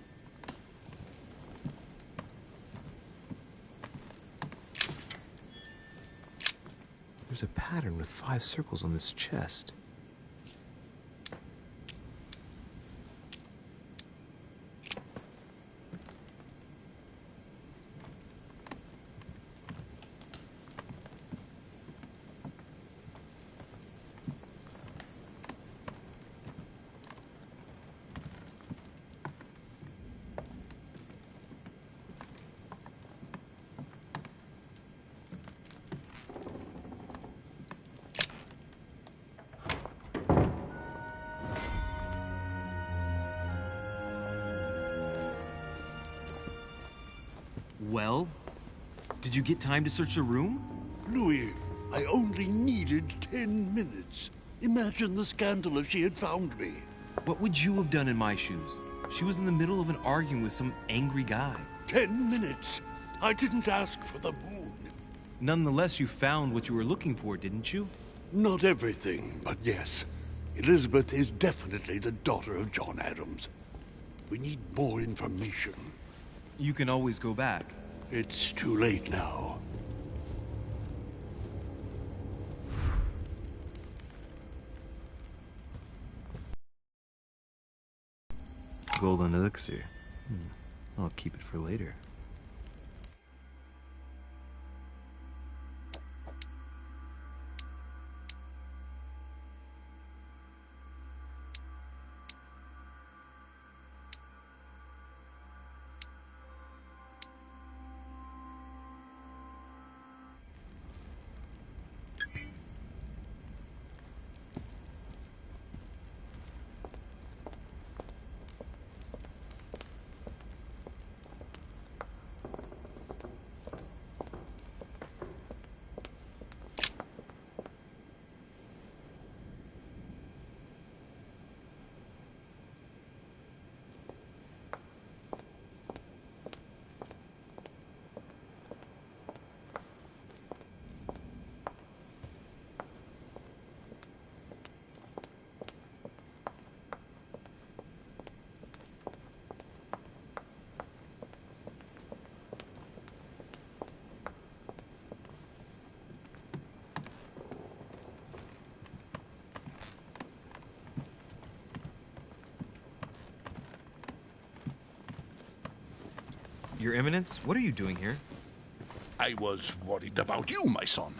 There's a pattern with 5 circles on this chest. Well, did you get time to search the room? Louis, I only needed 10 minutes. Imagine the scandal if she had found me. What would you have done in my shoes? She was in the middle of an argument with some angry guy. 10 minutes? I didn't ask for the moon. Nonetheless, you found what you were looking for, didn't you? Not everything, but yes. Elizabeth is definitely the daughter of John Adams. We need more information. You can always go back. It's too late now. Golden elixir. I'll keep it for later. Your Eminence, what are you doing here? I was worried about you, my son.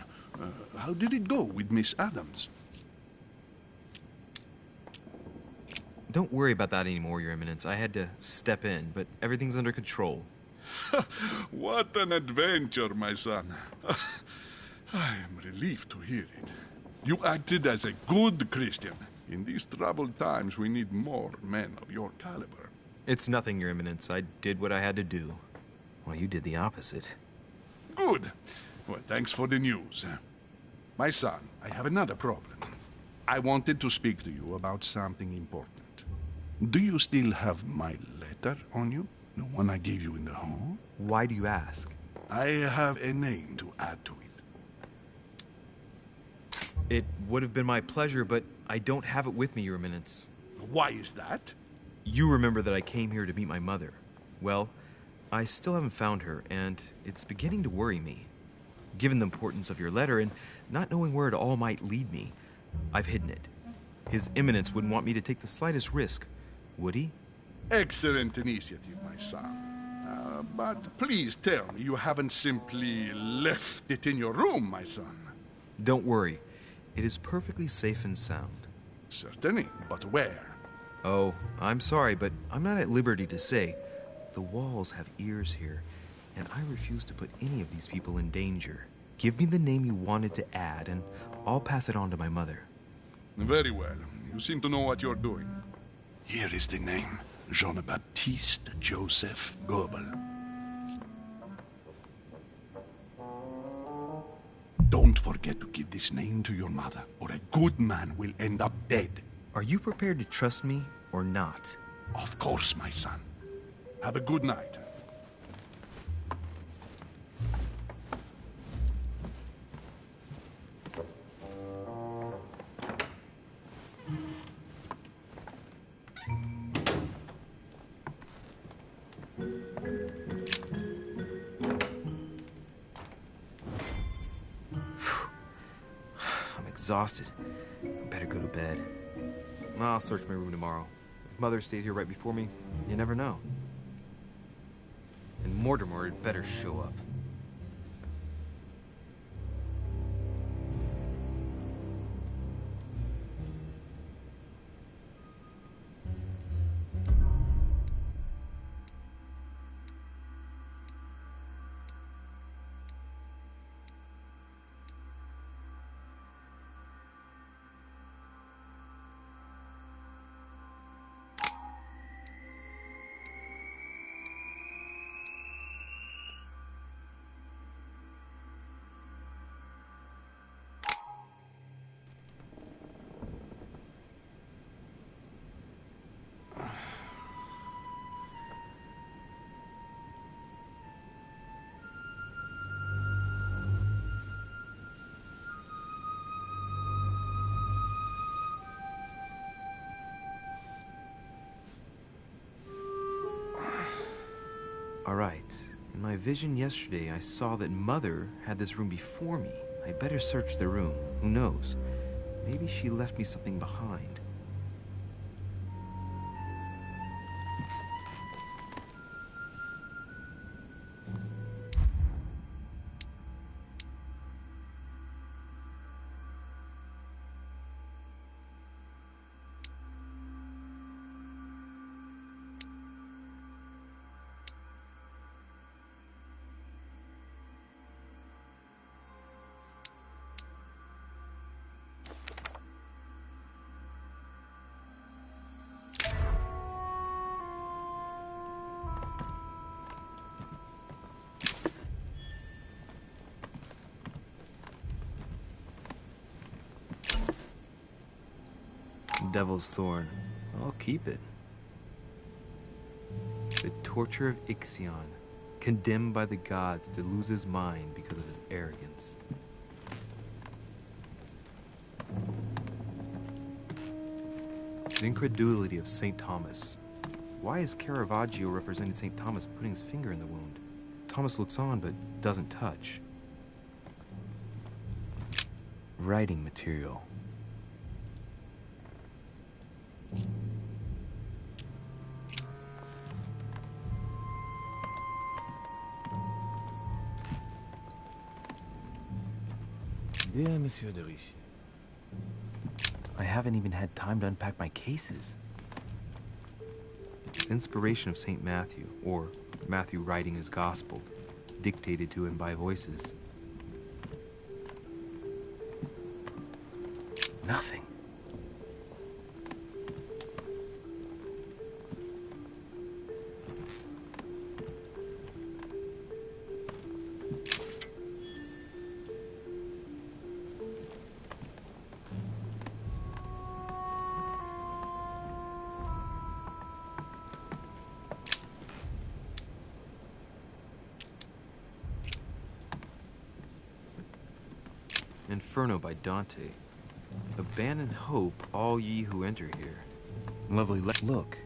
How did it go with Miss Adams? Don't worry about that anymore, Your Eminence. I had to step in, but everything's under control. What an adventure, my son. I am relieved to hear it. You acted as a good Christian. In these troubled times, we need more men of your caliber. It's nothing, Your Eminence. I did what I had to do. Well, you did the opposite. Good. Well, thanks for the news. My son, I have another problem. I wanted to speak to you about something important. Do you still have my letter on you? The one I gave you in the hall? Why do you ask? I have a name to add to it. It would have been my pleasure, but I don't have it with me, Your Eminence. Why is that? You remember that I came here to meet my mother. Well, I still haven't found her, and it's beginning to worry me. Given the importance of your letter and not knowing where it all might lead me, I've hidden it. His Eminence wouldn't want me to take the slightest risk, would he? Excellent initiative, my son. But please tell me you haven't simply left it in your room, my son. Don't worry. It is perfectly safe and sound. Certainly, but where? Oh, I'm sorry, but I'm not at liberty to say. The walls have ears here, and I refuse to put any of these people in danger. Give me the name you wanted to add, and I'll pass it on to my mother. Very well. You seem to know what you're doing. Here is the name. Jean-Baptiste Joseph Goebel. Don't forget to give this name to your mother, or a good man will end up dead. Are you prepared to trust me or not? Of course, my son. Have a good night. I'm exhausted. I better go to bed. I'll search my room tomorrow. If Mother stayed here right before me, you never know. And Mortimer had better show up. Alright. In my vision yesterday, I saw that Mother had this room before me. I better search the room. Who knows? Maybe she left me something behind. Devil's Thorn. I'll keep it. The torture of Ixion, condemned by the gods to lose his mind because of his arrogance. The incredulity of St. Thomas. Why is Caravaggio representing St. Thomas putting his finger in the wound? Thomas looks on but doesn't touch. Writing material. Dear Monsieur de Richie, I haven't even had time to unpack my cases. Inspiration of St. Matthew, or Matthew writing his gospel, dictated to him by voices. Nothing. Inferno by Dante. Abandon hope, all ye who enter here. Lovely look.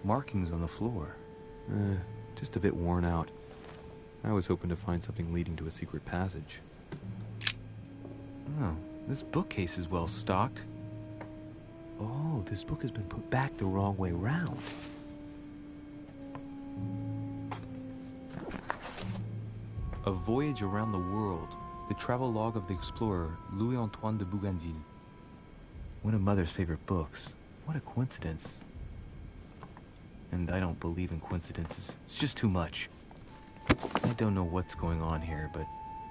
Markings on the floor. Just a bit worn out. I was hoping to find something leading to a secret passage. Oh, this bookcase is well stocked. Oh, this book has been put back the wrong way round. A Voyage Around the World. The travelogue of the explorer, Louis-Antoine de Bougainville. One of Mother's favorite books. What a coincidence. And I don't believe in coincidences. It's just too much. I don't know what's going on here, but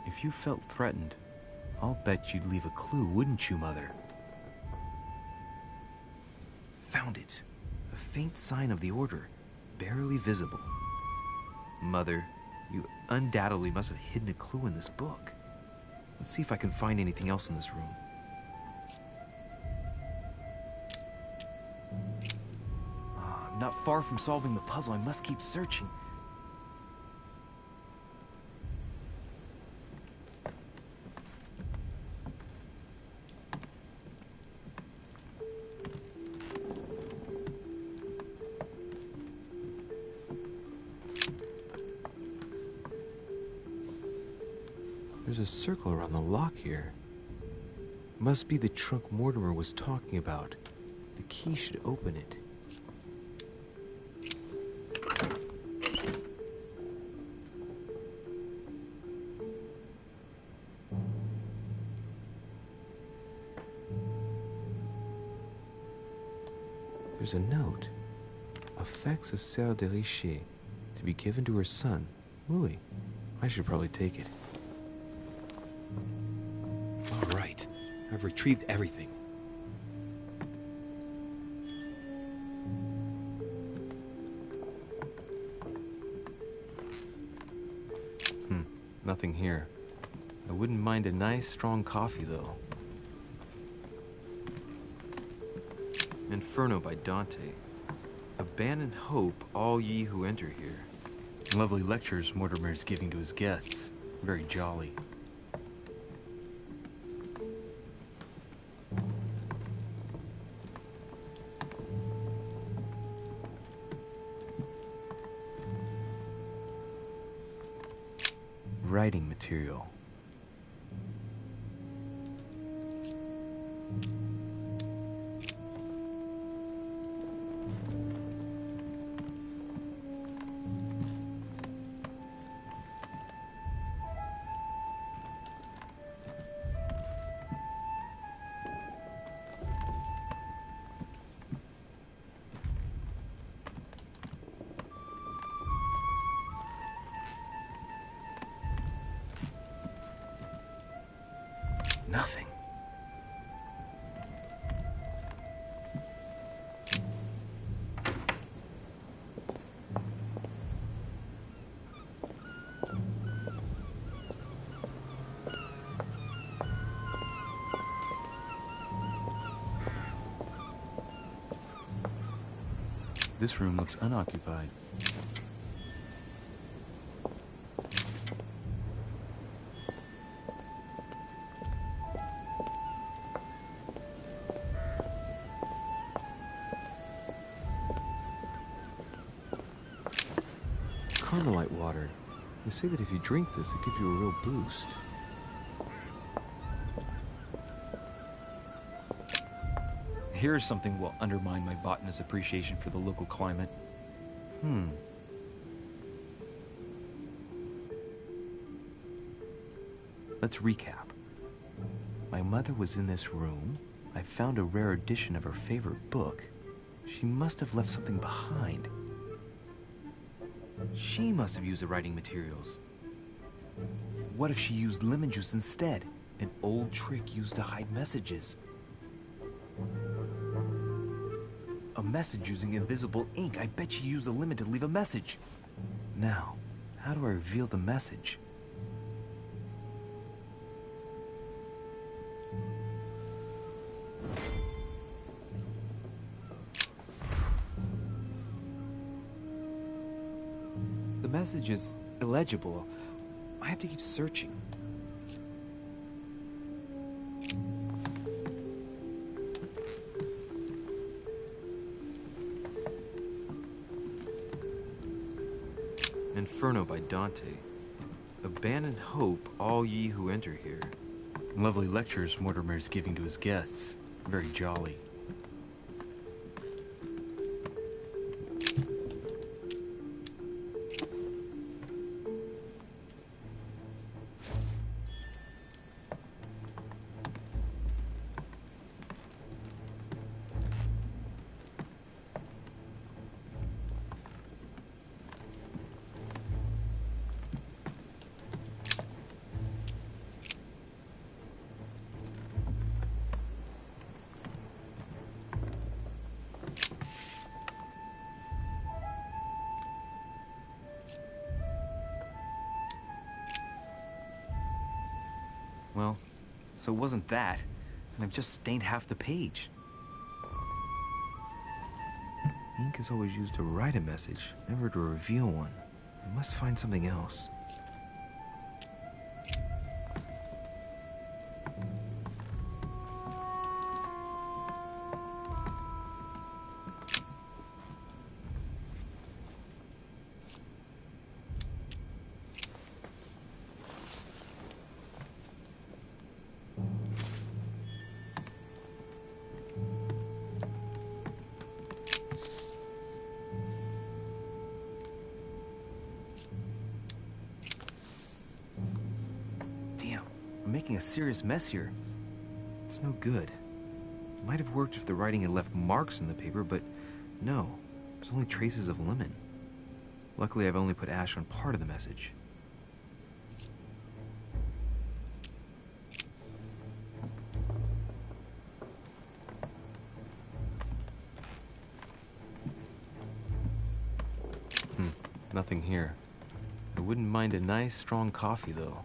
if you felt threatened, I'll bet you'd leave a clue, wouldn't you, Mother? Found it. A faint sign of the Order, barely visible. Mother, you undoubtedly must have hidden a clue in this book. Let's see if I can find anything else in this room. I'm not far from solving the puzzle. I must keep searching. There's a circle around the lock here. Must be the trunk Mortimer was talking about. The key should open it. There's a note. Effects of Sœur de Richie, to be given to her son, Louis. I should probably take it. All right. I've retrieved everything. Nothing here. I wouldn't mind a nice, strong coffee, though. Inferno by Dante. Abandon hope, all ye who enter here. Lovely lectures Mortimer is giving to his guests. Very jolly. writing material. Nothing. This room looks unoccupied. Carmelite water. They say that if you drink this, it gives you a real boost. Here's something will undermine my botanist's appreciation for the local climate. Let's recap. My mother was in this room. I found a rare edition of her favorite book. She must have left something behind. She must have used the writing materials. What if she used lemon juice instead? An old trick used to hide messages. A message using invisible ink. I bet she used a lemon to leave a message. Now, how do I reveal the message? The message is illegible. I have to keep searching. Inferno by Dante. Abandon hope, all ye who enter here. Lovely lectures Mortimer is giving to his guests. Very jolly. Well, so it wasn't that, and I've just stained half the page. Ink is always used to write a message, never to reveal one. I must find something else. Making a serious mess here. It's no good. It might have worked if the writing had left marks in the paper, but no. There's only traces of lemon. Luckily, I've only put ash on part of the message. Nothing here. I wouldn't mind a nice, strong coffee, though.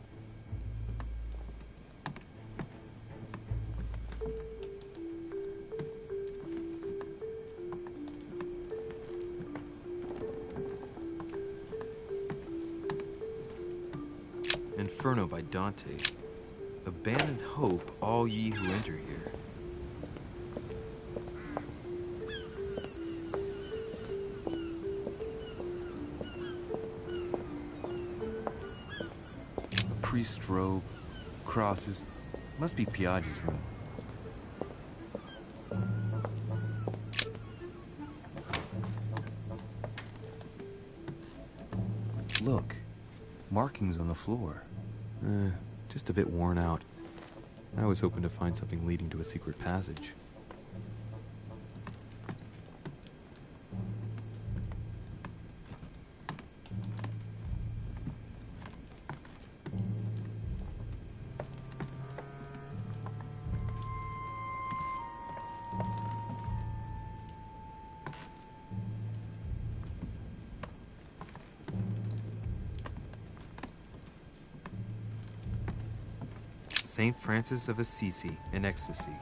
Inferno by Dante. Abandon hope, all ye who enter here. Priest's robe, crosses. Must be Piaggi's room. Look, markings on the floor. Just a bit worn out. I was hoping to find something leading to a secret passage. St. Francis of Assisi in ecstasy,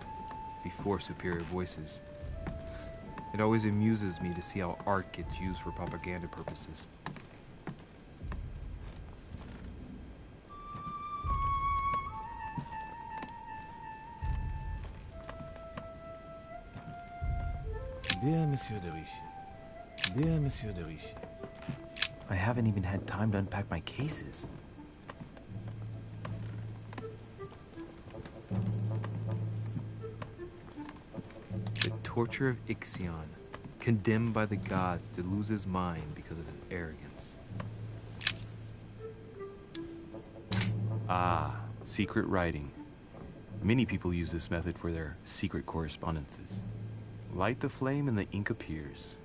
before superior voices. It always amuses me to see how art gets used for propaganda purposes. Dear Monsieur de Richie. Dear Monsieur de Richie. I haven't even had time to unpack my cases. The torture of Ixion, condemned by the gods to lose his mind because of his arrogance. Ah, secret writing. Many people use this method for their secret correspondences. Light the flame and the ink appears.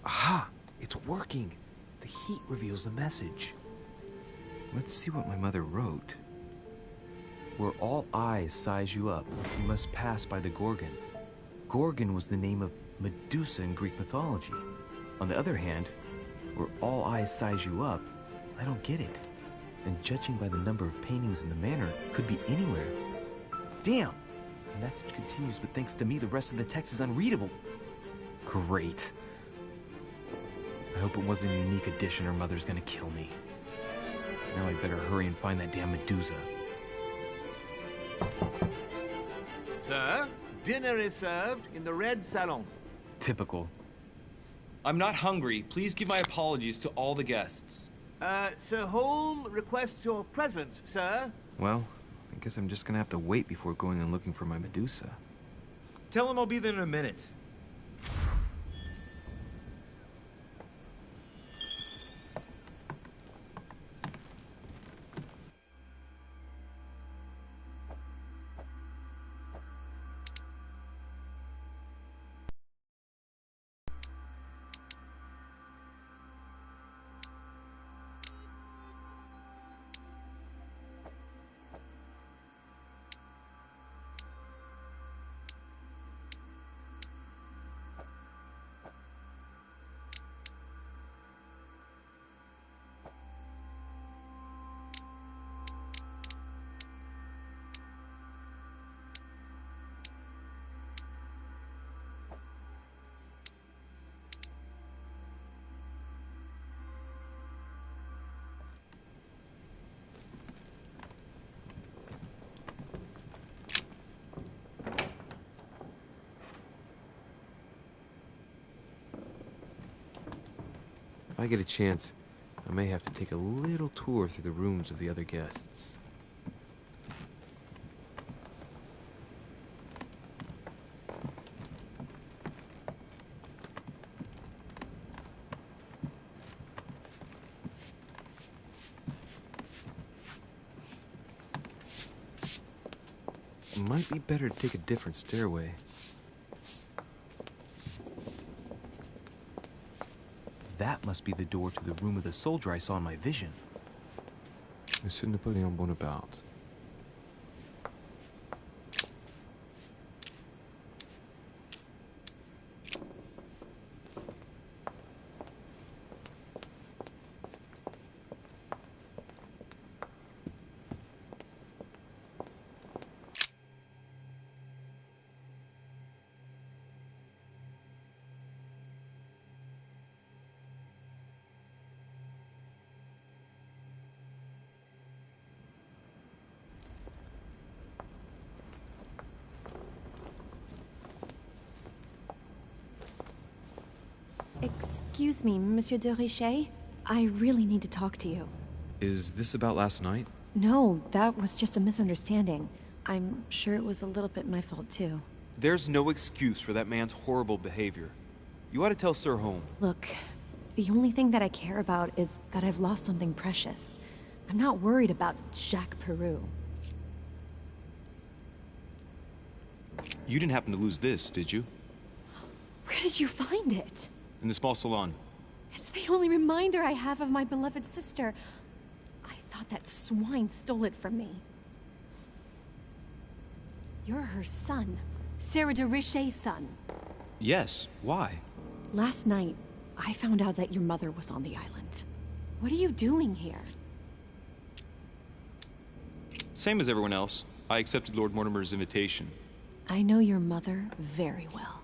Aha! It's working! The heat reveals the message. Let's see what my mother wrote. Where all eyes size you up, you must pass by the Gorgon. Gorgon was the name of Medusa in Greek mythology. On the other hand, where all eyes size you up, I don't get it. And judging by the number of paintings in the manor, could be anywhere. Damn! The message continues, but thanks to me, the rest of the text is unreadable. Great. I hope it wasn't a unique edition or Mother's gonna kill me. Now I'd better hurry and find that damn Medusa. Sir, dinner is served in the Red Salon. Typical. I'm not hungry. Please give my apologies to all the guests. Sir Holm requests your presence, sir. Well, I guess I'm just gonna have to wait before going and looking for my Medusa. Tell him I'll be there in a minute. If I get a chance, I may have to take a little tour through the rooms of the other guests. It might be better to take a different stairway. That must be the door to the room of the soldier I saw in my vision. Monsieur Napoleon Bonaparte. Excuse me, Monsieur de Richet. I really need to talk to you. Is this about last night? No, that was just a misunderstanding. I'm sure it was a little bit my fault, too. There's no excuse for that man's horrible behavior. You ought to tell Sir Holm. Look, the only thing that I care about is that I've lost something precious. I'm not worried about Jacques Peru. You didn't happen to lose this, did you? Where did you find it? In the small salon. It's the only reminder I have of my beloved sister. I thought that swine stole it from me. You're her son. Sarah de Richet's son. Yes, why? Last night, I found out that your mother was on the island. What are you doing here? Same as everyone else. I accepted Lord Mortimer's invitation. I know your mother very well.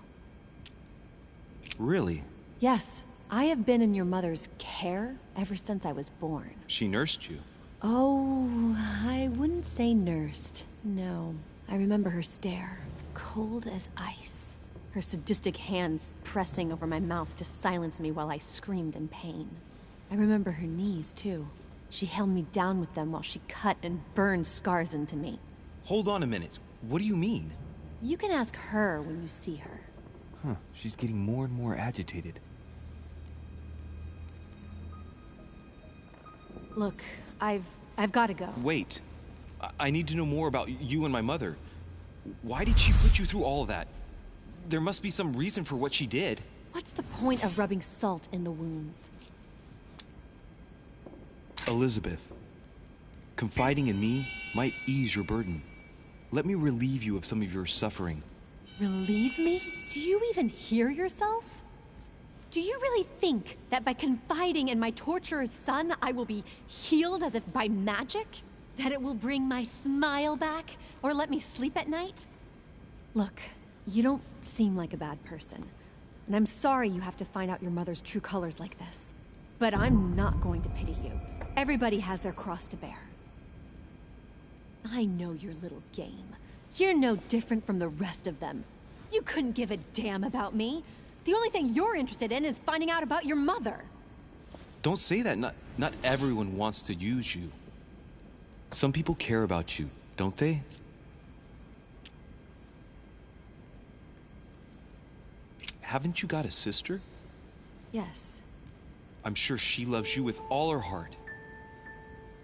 Really? Yes, I have been in your mother's care ever since I was born. She nursed you? Oh, I wouldn't say nursed. No, I remember her stare, cold as ice. Her sadistic hands pressing over my mouth to silence me while I screamed in pain. I remember her knees, too. She held me down with them while she cut and burned scars into me. Hold on a minute. What do you mean? You can ask her when you see her. Huh, she's getting more and more agitated. Look, I've got to go. Wait. I need to know more about you and my mother. Why did she put you through all of that? There must be some reason for what she did. What's the point of rubbing salt in the wounds? Elizabeth, confiding in me might ease your burden. Let me relieve you of some of your suffering. Relieve me? Do you even hear yourself? Do you really think that by confiding in my torturer's son, I will be healed as if by magic? That it will bring my smile back? Or let me sleep at night? Look, you don't seem like a bad person. And I'm sorry you have to find out your mother's true colors like this. But I'm not going to pity you. Everybody has their cross to bear. I know your little game. You're no different from the rest of them. You couldn't give a damn about me. The only thing you're interested in is finding out about your mother. Don't say that. Not everyone wants to use you. Some people care about you, don't they? Haven't you got a sister? Yes. I'm sure she loves you with all her heart.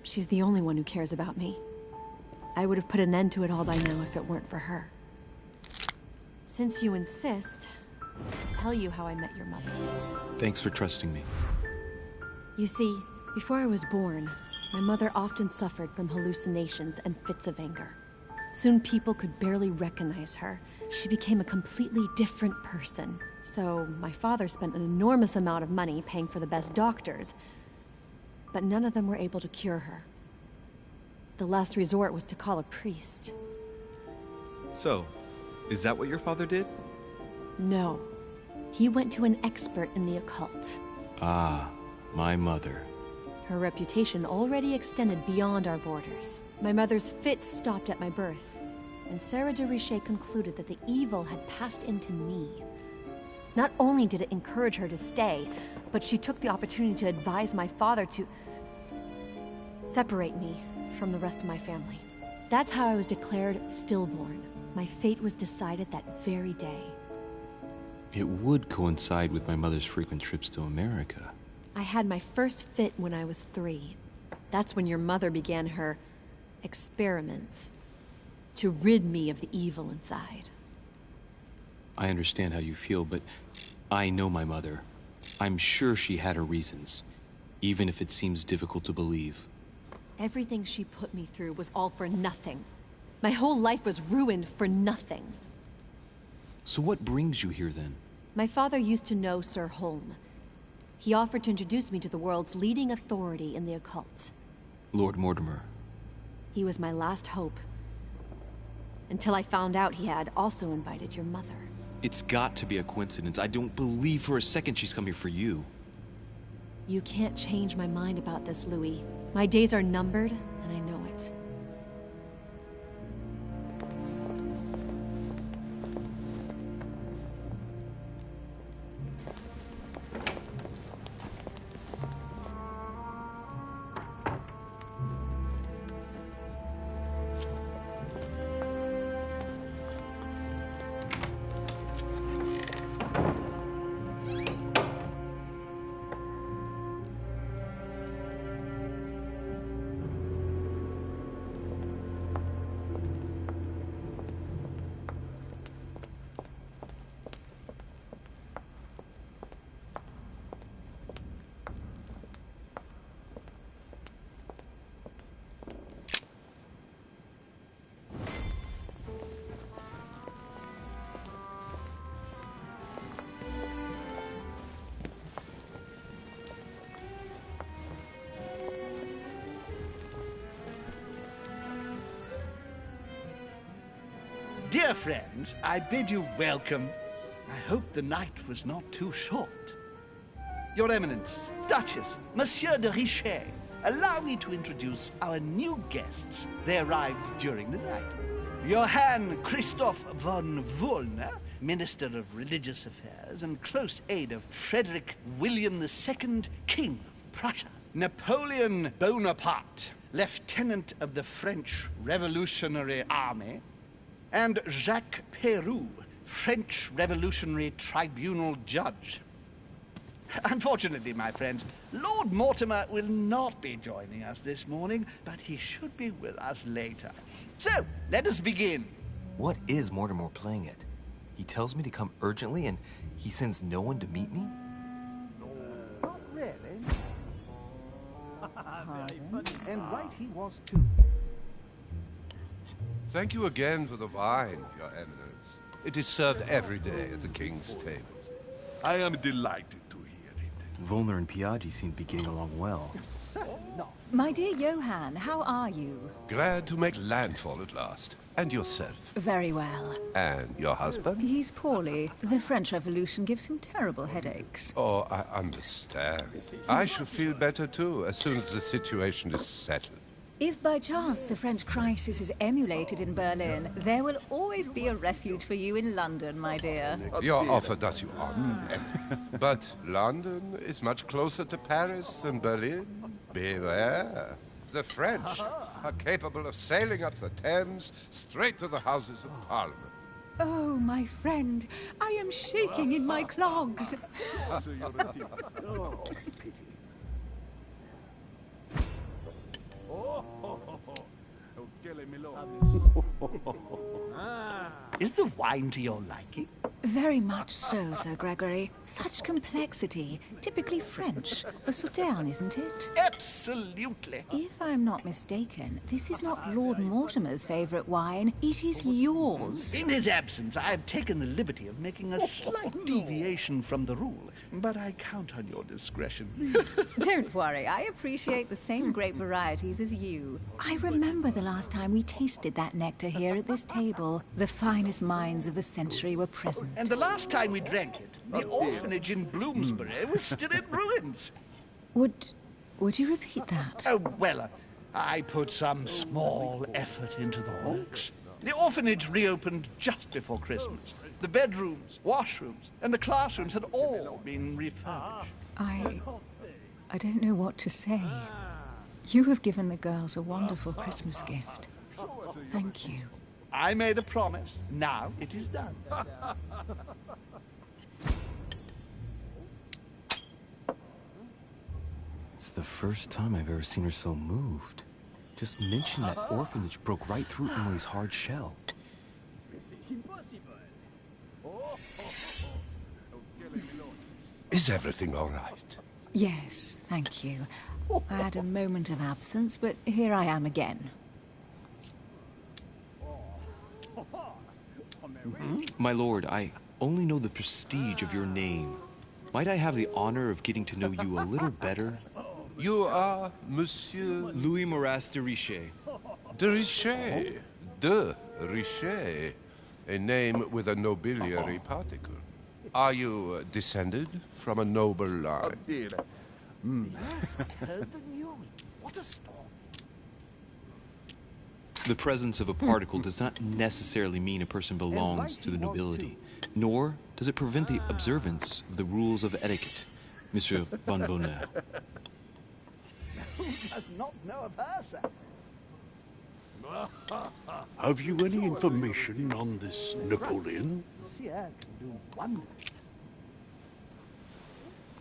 She's the only one who cares about me. I would have put an end to it all by now if it weren't for her. Since you insist, I'll tell you how I met your mother. Thanks for trusting me. You see, before I was born, my mother often suffered from hallucinations and fits of anger. Soon people could barely recognize her. She became a completely different person. So my father spent an enormous amount of money paying for the best doctors, but none of them were able to cure her. The last resort was to call a priest. So, is that what your father did? No. He went to an expert in the occult. Ah, my mother. Her reputation already extended beyond our borders. My mother's fits stopped at my birth, and Sarah de Richet concluded that the evil had passed into me. Not only did it encourage her to stay, but she took the opportunity to advise my father to separate me from the rest of my family. That's how I was declared stillborn. My fate was decided that very day. It would coincide with my mother's frequent trips to America. I had my first fit when I was 3. That's when your mother began her experiments to rid me of the evil inside. I understand how you feel, but I know my mother. I'm sure she had her reasons, even if it seems difficult to believe. Everything she put me through was all for nothing. My whole life was ruined for nothing. So what brings you here then? My father used to know Sir Holm. He offered to introduce me to the world's leading authority in the occult. Lord Mortimer. He was my last hope. Until I found out he had also invited your mother. It's got to be a coincidence. I don't believe for a second she's come here for you. You can't change my mind about this, Louis. My days are numbered, and I know it. Dear friends, I bid you welcome. I hope the night was not too short. Your Eminence, Duchess, Monsieur de Richet, allow me to introduce our new guests. They arrived during the night. Johann Christoph von Wollner, Minister of Religious Affairs and close aide of Frederick William II, King of Prussia. Napoleon Bonaparte, Lieutenant of the French Revolutionary Army. And Jacques Peroux, French Revolutionary Tribunal Judge. Unfortunately, my friends, Lord Mortimer will not be joining us this morning, but he should be with us later. So, let us begin. What is Mortimer playing at? He tells me to come urgently and he sends no one to meet me? Not really. And right he was too. Thank you again for the wine, Your Eminence. It is served every day at the King's table. I am delighted to hear it. Volner and Piaggi seem to be getting along well. My dear Johann, how are you? Glad to make landfall at last. And yourself? Very well. And your husband? He's poorly. The French Revolution gives him terrible headaches. Oh, I understand. I shall feel better too, as soon as the situation is settled. If by chance the French crisis is emulated in Berlin, there will always be a refuge for you in London, my dear. Your offer does you honor. But London is much closer to Paris than Berlin. Beware. The French are capable of sailing up the Thames straight to the Houses of Parliament. Oh, my friend, I am shaking in my clogs. Is the wine to your liking? Very much so, Sir Gregory. Such complexity. Typically French. A Sauterne, isn't it? Absolutely. If I'm not mistaken, this is not Lord Mortimer's favorite wine. It is yours. In his absence, I have taken the liberty of making a slight deviation from the rule, but I count on your discretion. Don't worry, I appreciate the same grape varieties as you. I remember the last time we tasted that nectar here at this table. The finest minds of the century were present. And the last time we drank it, the orphanage in Bloomsbury was still in ruins. Would you repeat that? Oh, well, I put some small effort into the works. The orphanage reopened just before Christmas. The bedrooms, washrooms, and the classrooms had all been refurbished. I don't know what to say. You have given the girls a wonderful Christmas gift. Thank you. I made a promise. Now it is done. It's the first time I've ever seen her so moved. Just mention that orphanage broke right through Emily's hard shell. Is everything all right? Yes, thank you. I had a moment of absence, but here I am again. My lord, I only know the prestige of your name. Might I have the honor of getting to know you a little better? You are Monsieur... Louis Moras de Richet. De Richet. De Richet. A name with a nobiliary particle. Are you descended from a noble line? Yes, I heard the news. What a storm. The presence of a particle does not necessarily mean a person belongs to the nobility, nor does it prevent the observance of the rules of etiquette, Monsieur von Volner. Who does not know of her, sir? Have you any information on this Napoleon? Monsieur can do wonders.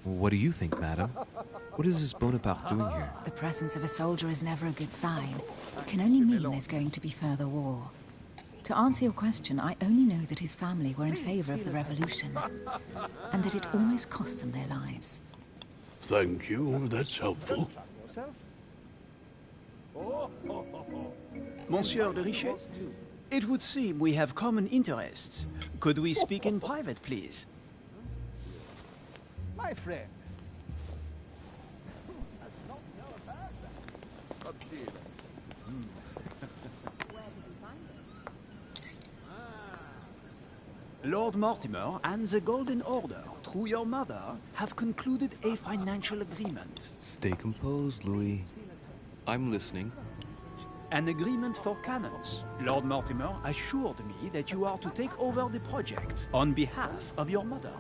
What do you think, madam? What is this Bonaparte doing here? The presence of a soldier is never a good sign. It can only mean there's going to be further war. To answer your question, I only know that his family were in favor of the revolution, and that it almost cost them their lives. Thank you, that's helpful. Monsieur de Richet, it would seem we have common interests. Could we speak in private, please? My friend. Who does not know of her, sir? Lord Mortimer and the Golden Order, through your mother, have concluded a financial agreement. Stay composed, Louis. I'm listening. An agreement for cannons. Lord Mortimer assured me that you are to take over the project on behalf of your mother.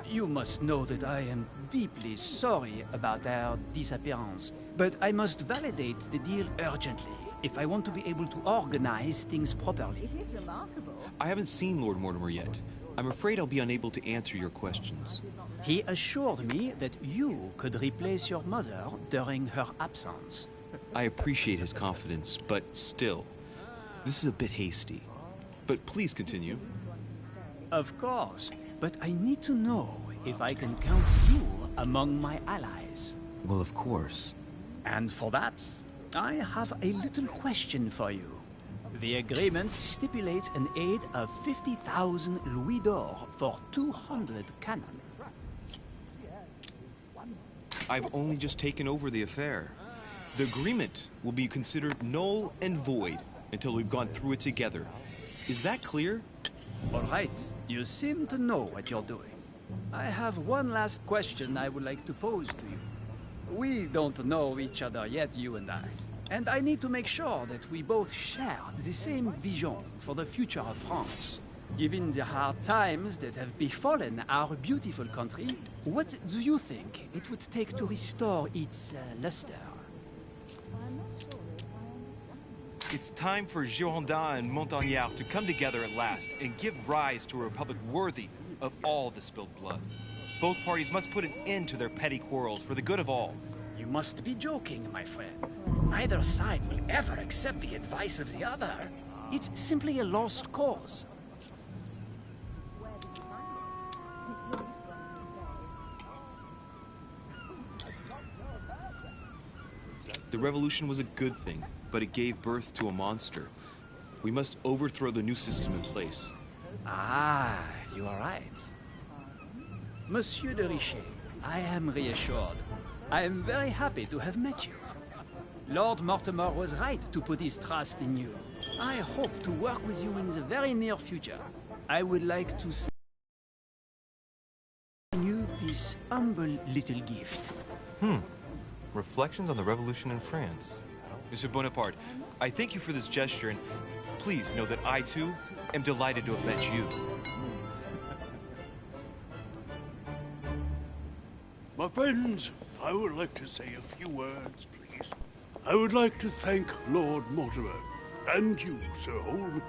You must know that I am deeply sorry about their disappearance, but I must validate the deal urgently if I want to be able to organize things properly. It is remarkable. I haven't seen Lord Mortimer yet. I'm afraid I'll be unable to answer your questions. He assured me that you could replace your mother during her absence. I appreciate his confidence, but still, this is a bit hasty. But please continue. Of course, but I need to know if I can count you among my allies. Well, of course. And for that, I have a little question for you. The agreement stipulates an aid of 50,000 louis d'or for 200 cannon. I've only just taken over the affair. The agreement will be considered null and void until we've gone through it together. Is that clear? All right, you seem to know what you're doing. I have one last question I would like to pose to you. We don't know each other yet, you and I need to make sure that we both share the same vision for the future of France. Given the hard times that have befallen our beautiful country, what do you think it would take to restore its luster? It's time for Girondins and Montagnards to come together at last and give rise to a republic worthy of all the spilled blood. Both parties must put an end to their petty quarrels for the good of all. You must be joking, my friend. Neither side will ever accept the advice of the other. It's simply a lost cause. The revolution was a good thing, but it gave birth to a monster. We must overthrow the new system in place. Ah, you are right. Monsieur de Richet, I am reassured. I am very happy to have met you. Lord Mortimer was right to put his trust in you. I hope to work with you in the very near future. I would like to send you this humble little gift. Reflections on the Revolution in France. Monsieur Bonaparte, I thank you for this gesture, and please know that I, too, am delighted to have met you. My friends, I would like to say a few words, please. I would like to thank Lord Mortimer, and you, Sir Holm,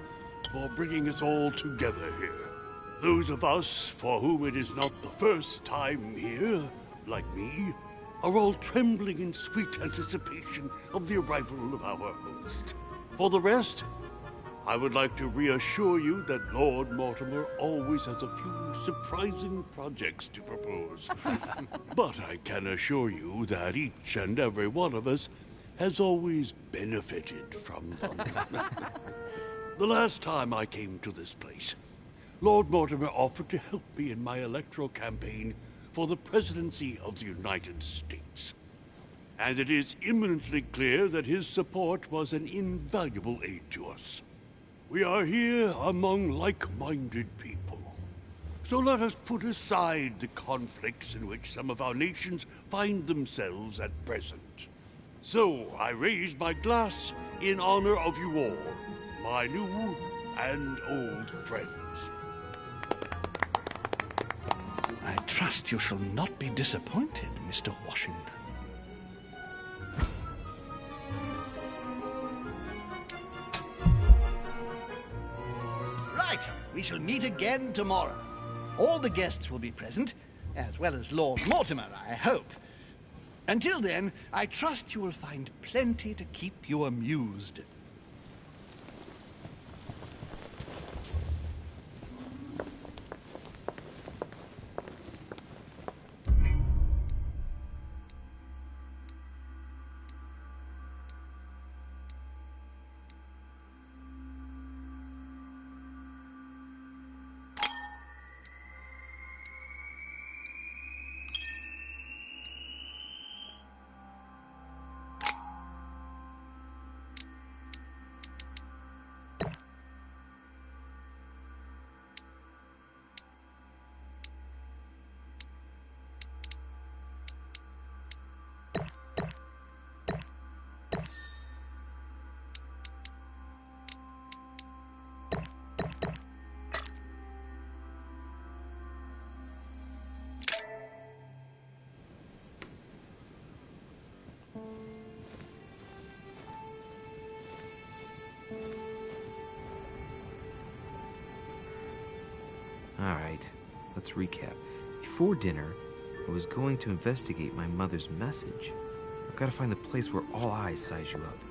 for bringing us all together here. Those of us for whom it is not the first time here, like me, are all trembling in sweet anticipation of the arrival of our host. For the rest, I would like to reassure you that Lord Mortimer always has a few surprising projects to propose. But I can assure you that each and every one of us has always benefited from them. The last time I came to this place, Lord Mortimer offered to help me in my electoral campaign for the presidency of the United States. And it is imminently clear that his support was an invaluable aid to us. We are here among like-minded people. So let us put aside the conflicts in which some of our nations find themselves at present. So I raise my glass in honor of you all, my new and old friends. I trust you shall not be disappointed, Mr. Washington. Right, we shall meet again tomorrow. All the guests will be present, as well as Lord Mortimer, I hope. Until then, I trust you will find plenty to keep you amused. Let's recap. Before dinner, I was going to investigate my mother's message. I've got to find the place where all eyes size you up.